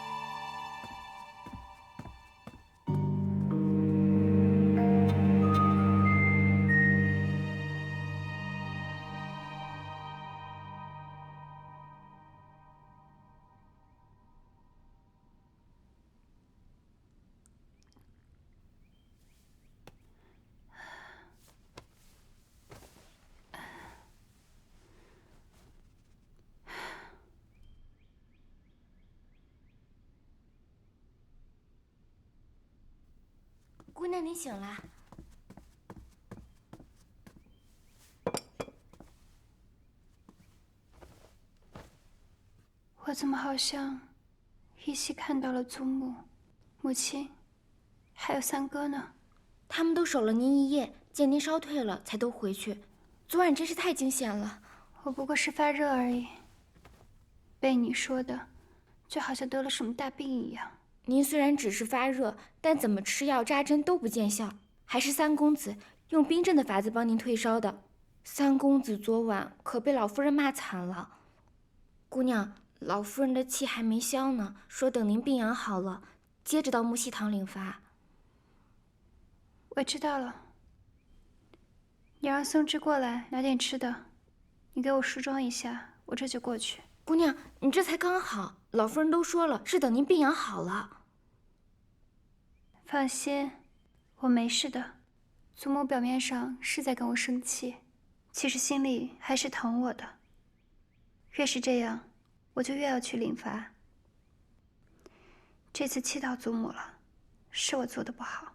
姑娘，你醒了。我怎么好像依稀看到了祖母、母亲，还有三哥呢？他们都守了您一夜，见您烧退了，才都回去。昨晚真是太惊险了。我不过是发热而已，被你说的，就好像得了什么大病一样。您虽然只是发热，但怎么吃药扎针都不见效，还是三公子用冰镇的法子帮您退烧的。三公子昨晚可被老夫人骂惨了。姑娘，老夫人的气还没消呢，说等您病养好了，接着到木樨堂领罚。我知道了，你让松枝过来拿点吃的，你给我梳妆一下，我这就过去。姑娘，你这才刚好，老夫人都说了，是等您病养好了。放心，我没事的。祖母表面上是在跟我生气，其实心里还是疼我的。越是这样，我就越要去领罚。这次气到祖母了，是我做的不好。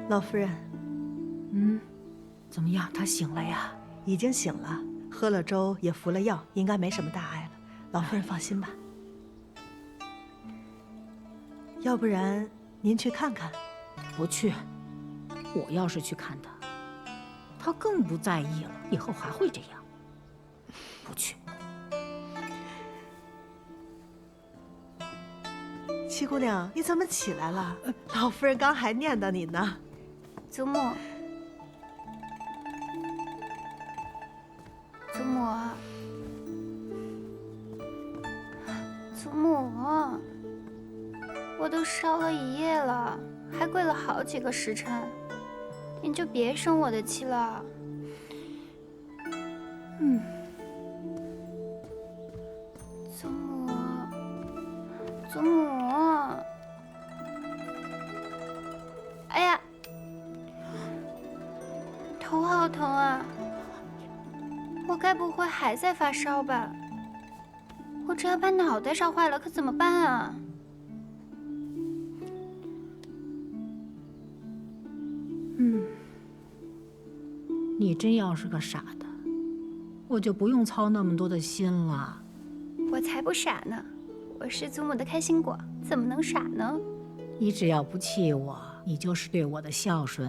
老夫人，怎么样？他醒了呀？已经醒了，喝了粥也服了药，应该没什么大碍了。老夫人放心吧。要不然您去看看？不去。我要是去看他，他更不在意了，以后还会这样。不去。七姑娘，你怎么起来了？老夫人刚还念叨你呢。祖母，祖母，祖母，我都烧了一夜了，还跪了好几个时辰，您就别生我的气了。祖母，祖母，哎呀！头好疼啊！我该不会还在发烧吧？我这要把脑袋烧坏了，可怎么办啊？你真要是个傻的，我就不用操那么多的心了。我才不傻呢，我是祖母的开心果，怎么能傻呢？你只要不气我，你就是对我的孝顺。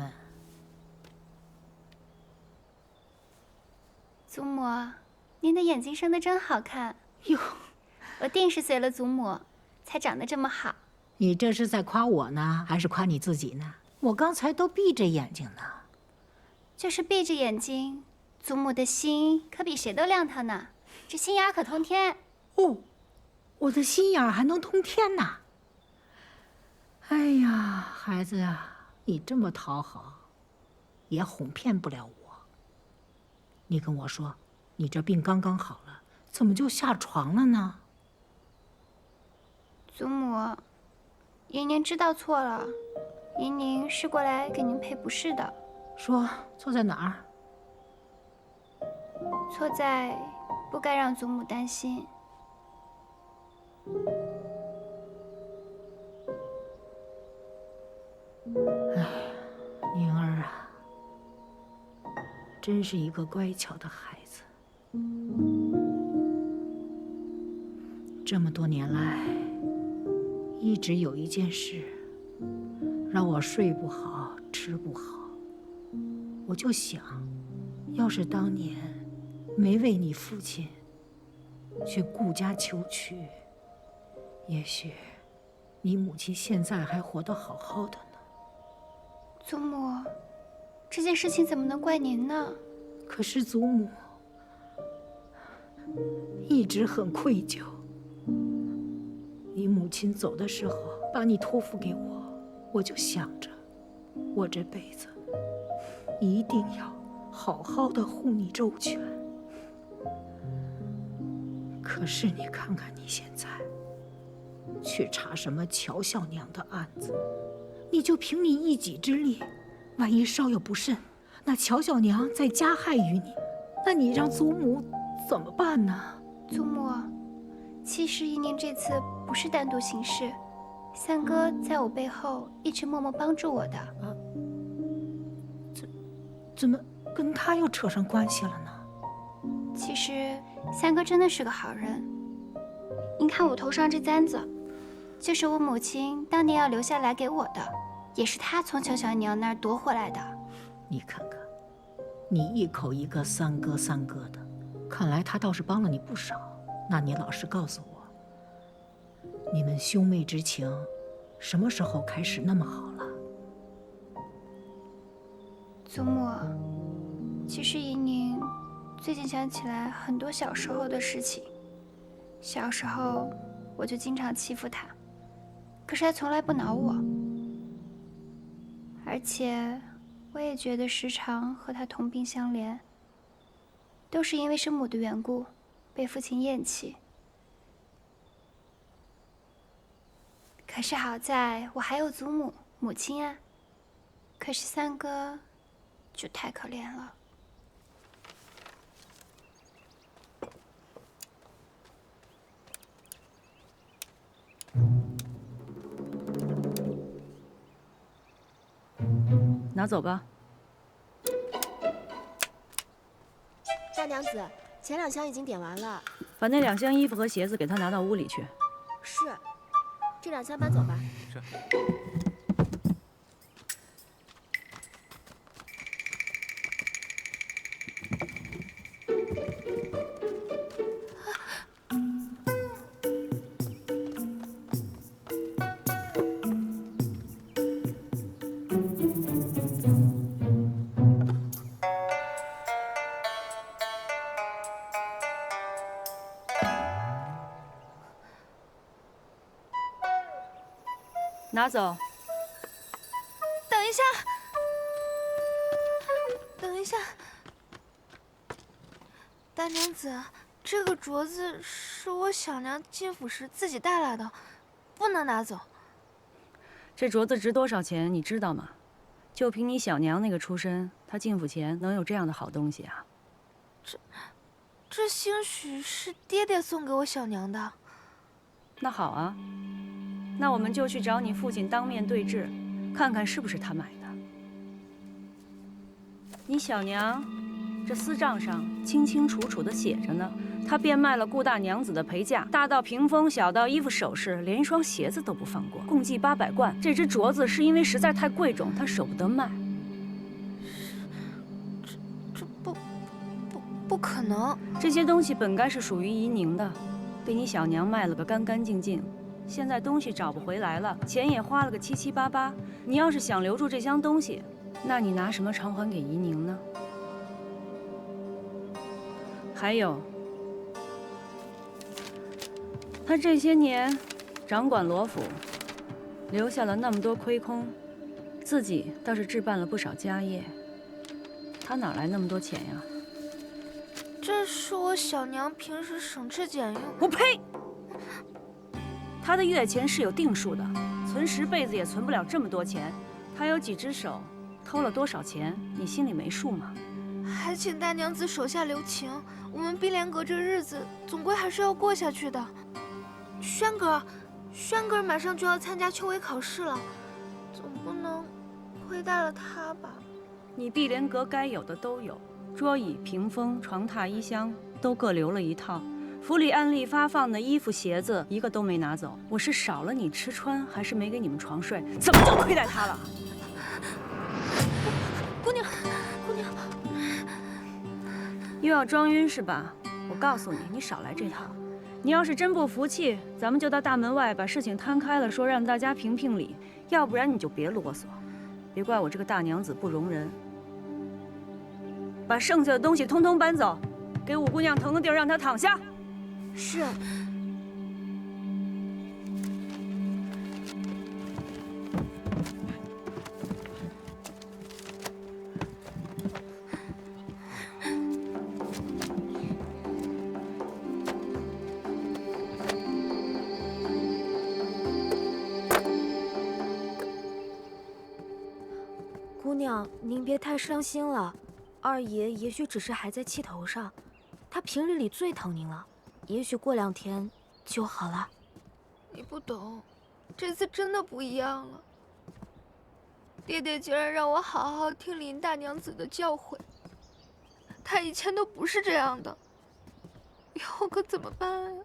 祖母，您的眼睛生得真好看哟！我定是随了祖母，才长得这么好。你这是在夸我呢，还是夸你自己呢？我刚才都闭着眼睛呢。就是闭着眼睛，祖母的心可比谁都亮堂呢。这心眼可通天。哦，我的心眼还能通天呐！哎呀，孩子啊，你这么讨好，也哄骗不了我。你跟我说，你这病刚刚好了，怎么就下床了呢？祖母，莹莹知道错了，莹莹是过来给您赔不是的。说错在哪儿？错在不该让祖母担心。哎，宁儿啊，真是一个乖巧的孩子。这么多年来，一直有一件事让我睡不好，吃不好。我就想，要是当年没为你父亲去顾家求娶，也许你母亲现在还活得好好的呢。祖母，这件事情怎么能怪您呢？可是祖母一直很愧疚。你母亲走的时候把你托付给我，我就想着，我这辈子一定要好好的护你周全。可是你看看你现在，去查什么乔小娘的案子，你就凭你一己之力，万一稍有不慎，那乔小娘再加害于你，那你让祖母怎么办呢？祖母，其实莹莹这次不是单独行事，三哥在我背后一直默默帮助我的。怎么跟他又扯上关系了呢？其实三哥真的是个好人。您看我头上这簪子，就是我母亲当年要留下来给我的，也是她从乔小娘那儿夺回来的。你看看，你一口一个三哥三哥的，看来他倒是帮了你不少。那你老实告诉我，你们兄妹之情什么时候开始那么好了？祖母，其实莹莹最近想起来很多小时候的事情。小时候我就经常欺负她，可是她从来不恼我。而且我也觉得时常和她同病相怜，都是因为生母的缘故，被父亲厌弃。可是好在我还有祖母、母亲啊。可是三哥就太可怜了。拿走吧。大娘子，前2箱已经点完了。把那2箱衣服和鞋子给他拿到屋里去。是，这2箱搬走吧。是。拿走。等一下，等一下，大娘子，这个镯子是我小娘进府时自己带来的，不能拿走。这镯子值多少钱，你知道吗？就凭你小娘那个出身，她进府前能有这样的好东西啊？这兴许是爹爹送给我小娘的。那好啊。那我们就去找你父亲当面对质，看看是不是他买的。你小娘这私账上清清楚楚的写着呢，她变卖了顾大娘子的陪嫁，大到屏风，小到衣服首饰，连一双鞋子都不放过，共计800贯。这只镯子是因为实在太贵重，她舍不得卖。这不可能！这些东西本该是属于怡宁的，被你小娘卖了个干干净净。现在东西找不回来了，钱也花了个七七八八。你要是想留住这箱东西，那你拿什么偿还给宜宁呢？还有，他这些年掌管罗府，留下了那么多亏空，自己倒是置办了不少家业。他哪来那么多钱呀？这是我小娘平时省吃俭用。我呸！他的月钱是有定数的，存10辈子也存不了这么多钱。他有几只手，偷了多少钱，你心里没数吗？还请大娘子手下留情，我们碧莲阁这日子总归还是要过下去的。轩哥马上就要参加秋闱考试了，总不能亏待了他吧？你碧莲阁该有的都有，桌椅、屏风、床榻、衣箱都各留了一套。府里按例发放的衣服、鞋子一个都没拿走。我是少了你吃穿，还是没给你们床睡？怎么就亏待他了？姑娘，又要装晕是吧？我告诉你，你少来这套。你要是真不服气，咱们就到大门外把事情摊开了说，让大家评评理。要不然你就别啰嗦，别怪我这个大娘子不容人。把剩下的东西通通搬走，给五姑娘腾个地儿，让她躺下。是。姑娘，您别太伤心了，二爷也许只是还在气头上，他平日里最疼您了。也许过2天就好了。你不懂，这次真的不一样了。爹爹竟然让我好好听林大娘子的教诲，他以前都不是这样的，以后可怎么办呀？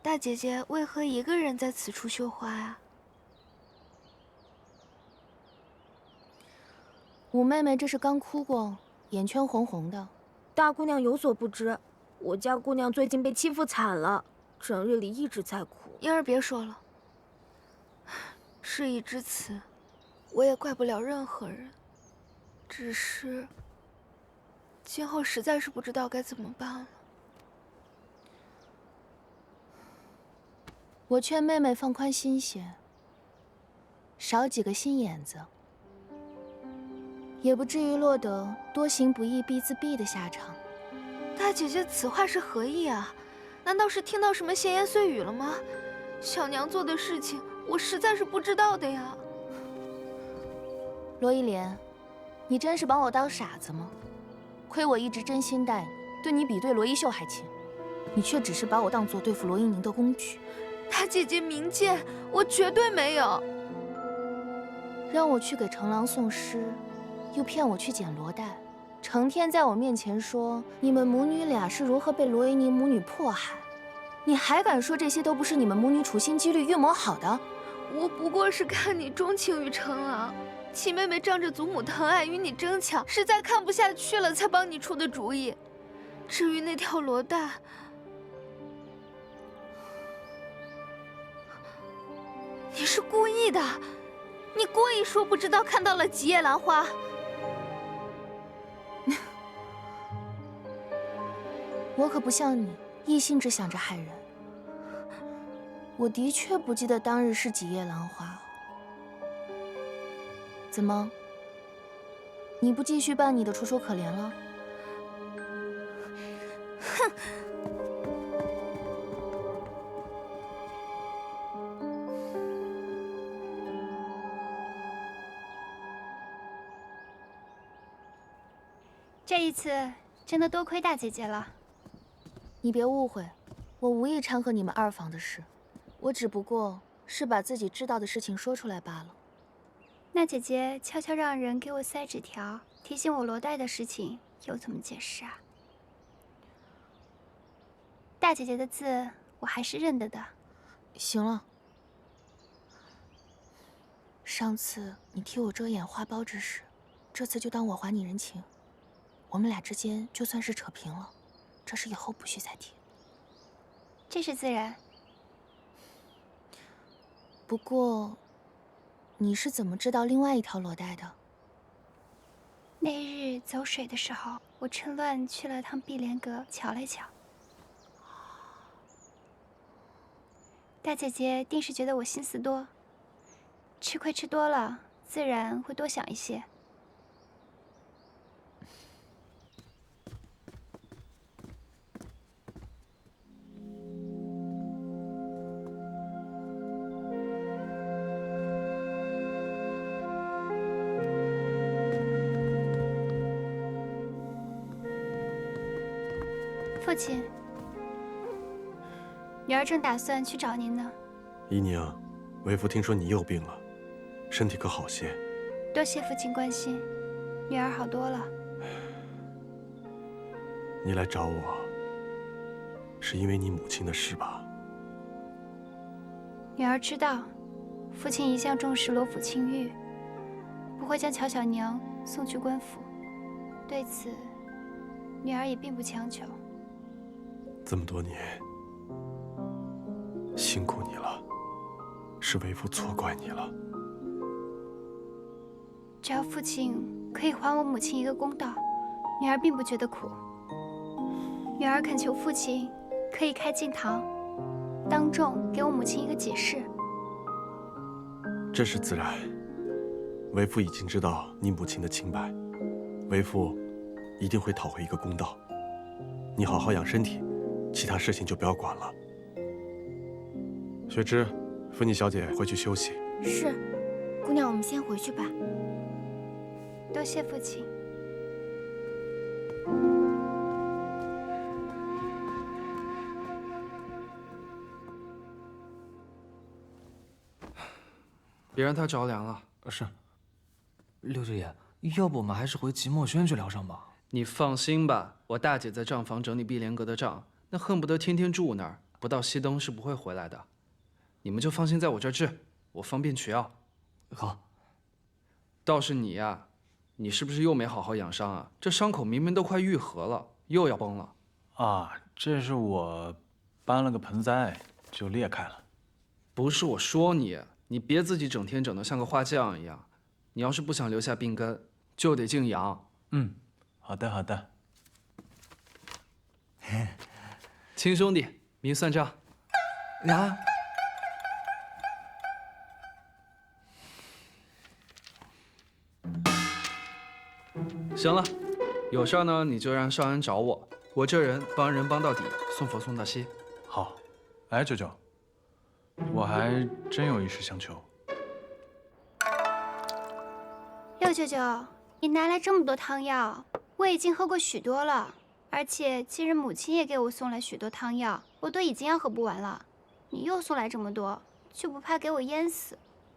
大姐姐为何一个人在此处绣花呀？五妹妹这是刚哭过，眼圈红红的。大姑娘有所不知，我家姑娘最近被欺负惨了，整日里一直在哭。英儿别说了，事已至此，我也怪不了任何人，只是今后实在是不知道该怎么办了。我劝妹妹放宽心些，少几个心眼子，也不至于落得多行不义必自毙的下场。大姐姐此话是何意啊？难道是听到什么闲言碎语了吗？小娘做的事情，我实在是不知道的呀。罗一莲，你真是把我当傻子吗？亏我一直真心待你，对你比对罗一秀还亲，你却只是把我当做对付罗一宁的工具。大姐姐明鉴，我绝对没有。让我去给成郎送诗，又骗我去捡罗带，成天在我面前说你们母女俩是如何被罗一宁母女迫害，你还敢说这些都不是你们母女处心积虑预谋好的？我不过是看你钟情于成郎，七妹妹仗着祖母疼爱与你争抢，实在看不下去了才帮你出的主意。至于那条罗带，你是故意的，你故意说不知道看到了几叶兰花。我可不像你，一心只想着害人。我的确不记得当日是几叶兰花。怎么？你不继续扮你的楚楚可怜了？哼！这一次真的多亏大姐姐了。你别误会，我无意掺和你们二房的事，我只不过是把自己知道的事情说出来罢了。那姐姐悄悄让人给我塞纸条，提醒我罗带的事情，又怎么解释啊？大姐姐的字我还是认得的。行了，上次你替我遮掩花苞之事，这次就当我还你人情。我们俩之间就算是扯平了，这事以后不许再提。这是自然。不过，你是怎么知道另外一条裸带的？那日走水的时候，我趁乱去了趟碧莲阁瞧了瞧。大姐姐定是觉得我心思多，吃亏吃多了，自然会多想一些。父亲，女儿正打算去找您呢。姨宁，为父听说你又病了，身体可好些？多谢父亲关心，女儿好多了。你来找我，是因为你母亲的事吧？女儿知道，父亲一向重视罗府清誉，不会将乔小娘送去官府。对此，女儿也并不强求。这么多年，辛苦你了，是为父错怪你了。只要父亲可以还我母亲一个公道，女儿并不觉得苦。女儿恳求父亲可以开进堂，当众给我母亲一个解释。这是自然，为父已经知道你母亲的清白，为父一定会讨回一个公道。你好好养身体，其他事情就不要管了。雪芝，扶你小姐回去休息。是，姑娘，我们先回去吧。多谢父亲。别让他着凉了。是。六舅爷，要不我们还是回即墨轩去疗伤吧？你放心吧，我大姐在账房整理碧莲阁的账，那恨不得天天住那儿，不到熄灯是不会回来的。你们就放心在我这儿治，我方便取药。好。倒是你呀，你是不是又没好好养伤啊？这伤口明明都快愈合了，又要崩了。啊，这是我搬了个盆栽就裂开了。不是我说你，你别自己整天整得像个花匠一样。你要是不想留下病根，就得静养。嗯，好的好的。亲兄弟，明算账。呀。行了，有事儿呢你就让少安找我，我这人帮人帮到底，送佛送到西。好，哎，舅舅，我还真有一事相求。六舅舅，你拿来这么多汤药，我已经喝过许多了，而且今日母亲也给我送来许多汤药，我都已经要喝不完了。你又送来这么多，就不怕给我淹死？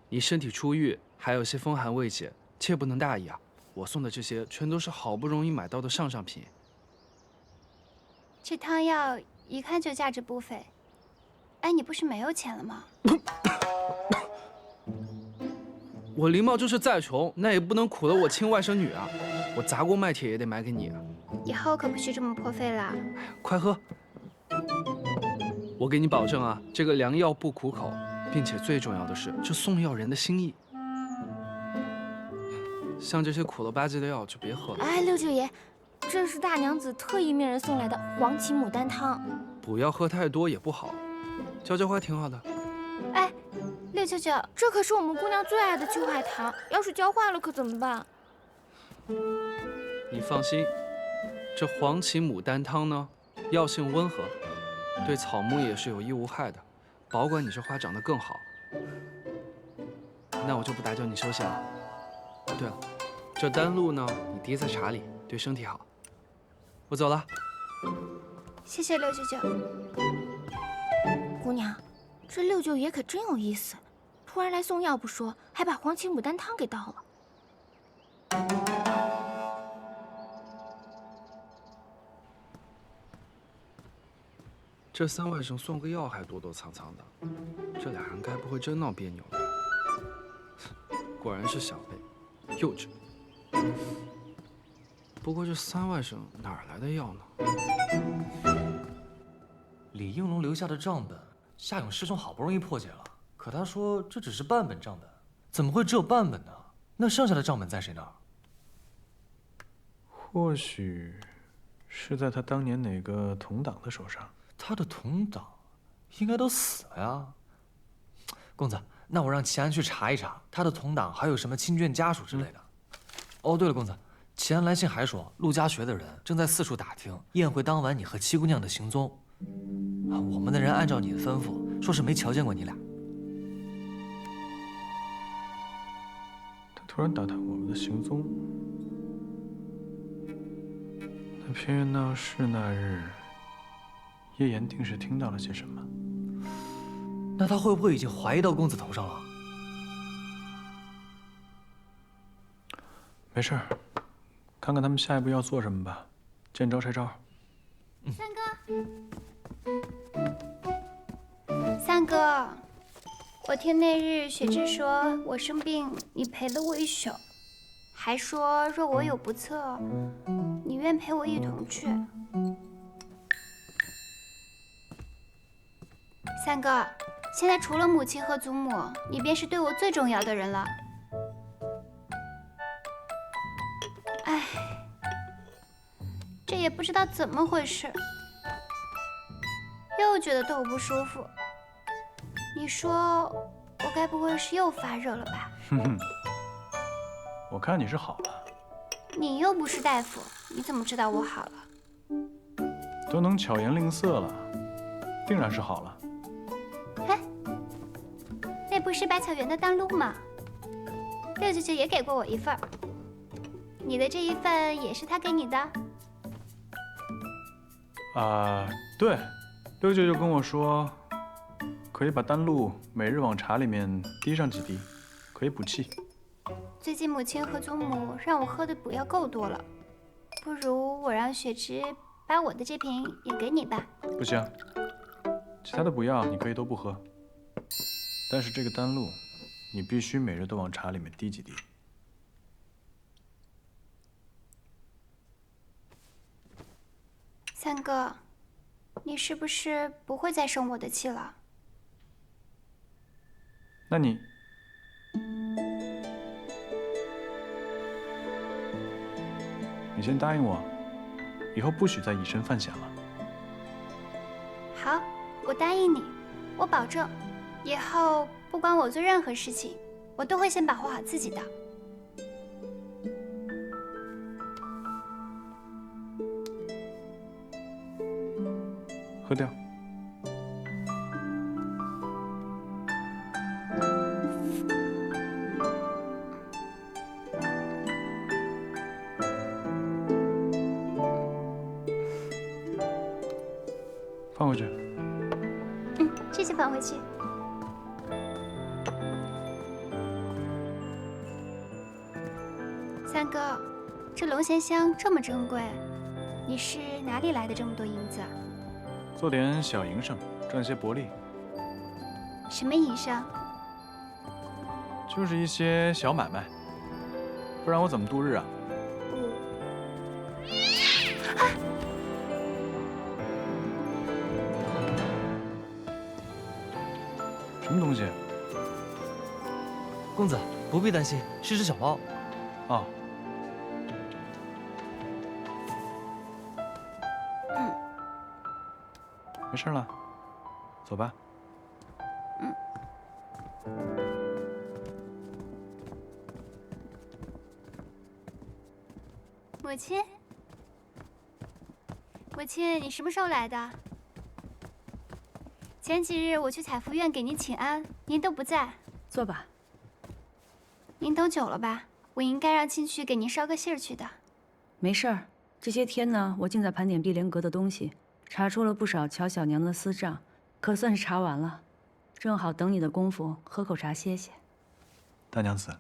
你身体初愈，还有些风寒未解，切不能大意啊。我送的这些全都是好不容易买到的上品。这汤药一看就价值不菲。哎，你不是没有钱了吗？我林茂就是再穷，那也不能苦了我亲外甥女啊！我砸锅卖铁也得买给你啊！以后可不许这么破费啦！快喝！我给你保证啊，这个良药不苦口，并且最重要的是，这送药人的心意。像这些苦了吧唧的药就别喝了。哎，六舅爷，这是大娘子特意命人送来的黄芪牡丹汤。不要喝太多也不好，浇浇花挺好的。哎，六舅舅，这可是我们姑娘最爱的秋海棠，要是浇坏了可怎么办？你放心，这黄芪牡丹汤呢，药性温和，对草木也是有益无害的，保管你这花长得更好。那我就不打搅你休息了。对了，这丹露呢，你滴在茶里，对身体好。我走了。谢谢六舅舅。姑娘，这六舅爷可真有意思，突然来送药不说，还把黄芪牡丹汤给倒了。这三外甥送个药还躲躲藏藏的，这俩人该不会真闹别扭了？果然是小辈，幼稚。不过这三外甥哪儿来的药呢？李应龙留下的账本，夏勇师兄好不容易破解了，可他说这只是半本账本，怎么会只有半本呢？那剩下的账本在谁那儿？或许是在他当年哪个同党的手上。他的同党应该都死了呀。公子，那我让齐安去查一查他的同党还有什么亲眷家属之类的。哦，对了，公子，齐安来信还说陆家学的人正在四处打听宴会当晚你和七姑娘的行踪。我们的人按照你的吩咐，说是没瞧见过你俩。他突然打探我们的行踪，那偏院闹事那日，叶岩定是听到了些什么？那他会不会已经怀疑到公子头上了？没事儿，看看他们下一步要做什么吧，见招拆招。三哥，三哥，我听那日雪芝说我生病，你陪了我一宿，还说若我有不测，你愿陪我一同去。三哥，现在除了母亲和祖母，你便是对我最重要的人了。哎，这也不知道怎么回事，又觉得头不舒服。你说我该不会是又发热了吧？哼哼，我看你是好了。你又不是大夫，你怎么知道我好了？都能巧言令色了，定然是好了。哎，那不是百草园的丹露吗？六舅舅也给过我一份，你的这一份也是他给你的？对，六舅舅跟我说，可以把丹露每日往茶里面滴上几滴，可以补气。最近母亲和祖母让我喝的补药够多了，不如我让雪芝把我的这瓶也给你吧。不行，其他的补药你可以都不喝，但是这个丹露，你必须每日都往茶里面滴几滴。三哥，你是不是不会再生我的气了？那你先答应我，以后不许再以身犯险了。好，我答应你，我保证，以后不管我做任何事情，我都会先保护好自己的。喝掉。放回去。这些放回去。三哥，这龙涎香这么珍贵，你是哪里来的这么多银子？做点小营生，赚些薄利。什么营生？就是一些小买卖，不然我怎么度日啊？什么东西？公子不必担心，是只小猫。哦。没事了，走吧。母亲，母亲，你什么时候来的？前几日我去采福院给您请安，您都不在。坐吧。您等久了吧？我应该让亲去给您捎个信儿去的。没事儿，这些天呢，我竟在盘点碧莲阁的东西，查出了不少乔小娘的私账，可算是查完了。正好等你的功夫，喝口茶歇歇。大娘子，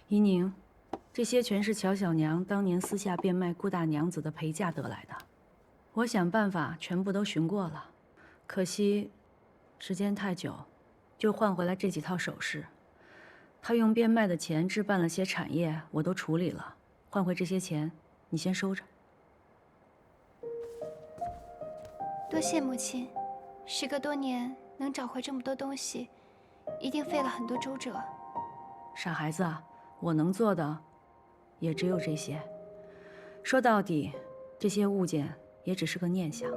怡宁，这些全是乔小娘当年私下变卖顾大娘子的陪嫁得来的。我想办法全部都寻过了，可惜时间太久，就换回来这几套首饰。他用变卖的钱置办了些产业，我都处理了，换回这些钱，你先收着。多谢母亲，时隔多年能找回这么多东西，一定费了很多周折。傻孩子啊，我能做的也只有这些。说到底，这些物件也只是个念想。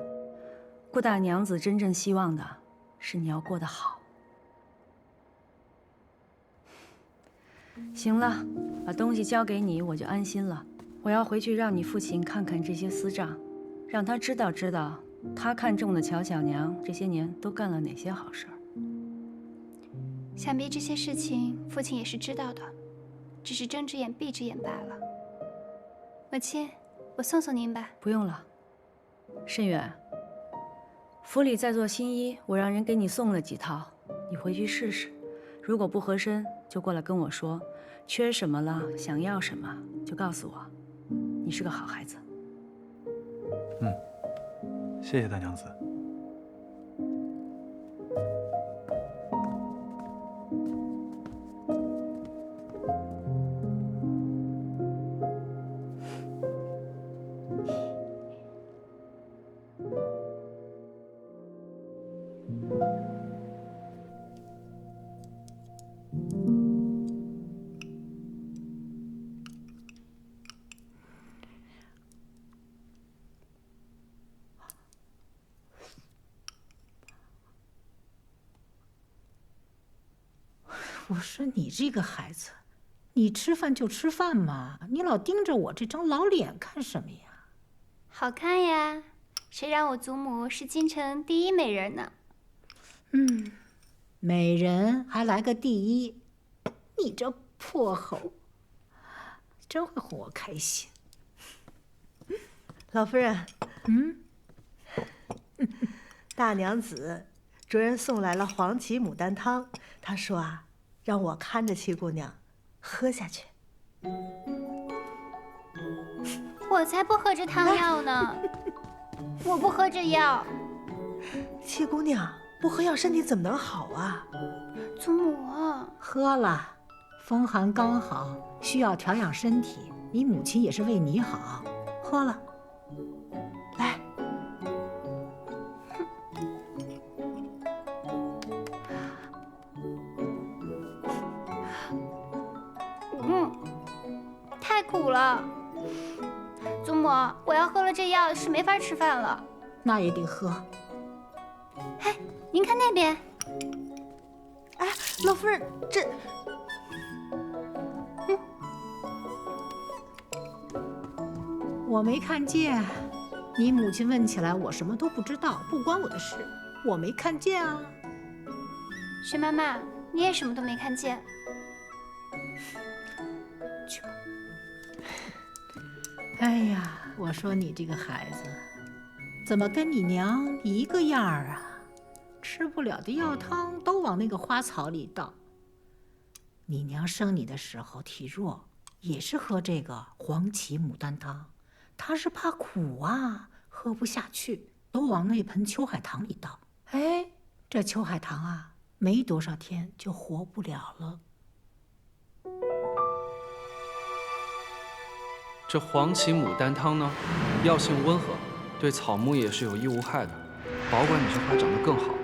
顾大娘子真正希望的是你要过得好。行了，把东西交给你，我就安心了。我要回去让你父亲看看这些私账，让他知道他看中的乔小娘这些年都干了哪些好事儿。想必这些事情父亲也是知道的，只是睁只眼闭只眼罢了。母亲，我送送您吧。不用了，慎远，府里在做新衣，我让人给你送了几套，你回去试试。如果不合身，就过来跟我说，缺什么了，想要什么就告诉我。你是个好孩子。谢谢大娘子。我说你这个孩子，你吃饭就吃饭嘛，你老盯着我这张老脸干什么呀？好看呀，谁让我祖母是京城第一美人呢？美人还来个第一，你这破猴，真会哄我开心。老夫人，大娘子，主人送来了黄芪牡丹汤，她说啊，让我看着七姑娘喝下去。我才不喝这汤药呢！我不喝这药。七姑娘不喝药，身体怎么能好啊？祖母，喝了，风寒刚好，需要调养身体。你母亲也是为你好，喝了。来，太苦了。祖母，我要喝了这药是没法吃饭了。那也得喝。哎，您看那边。哎，老夫人，这……我没看见。你母亲问起来，我什么都不知道，不关我的事，我没看见啊。薛妈妈，你也什么都没看见。哎呀，我说你这个孩子，怎么跟你娘一个样儿啊？吃不了的药汤都往那个花草里倒。你娘生你的时候体弱，也是喝这个黄芪牡丹汤，她是怕苦啊，喝不下去，都往那盆秋海棠里倒。哎，这秋海棠啊，没多少天就活不了了。这黄芪牡丹汤呢，药性温和，对草木也是有益无害的，保管你这花长得更好。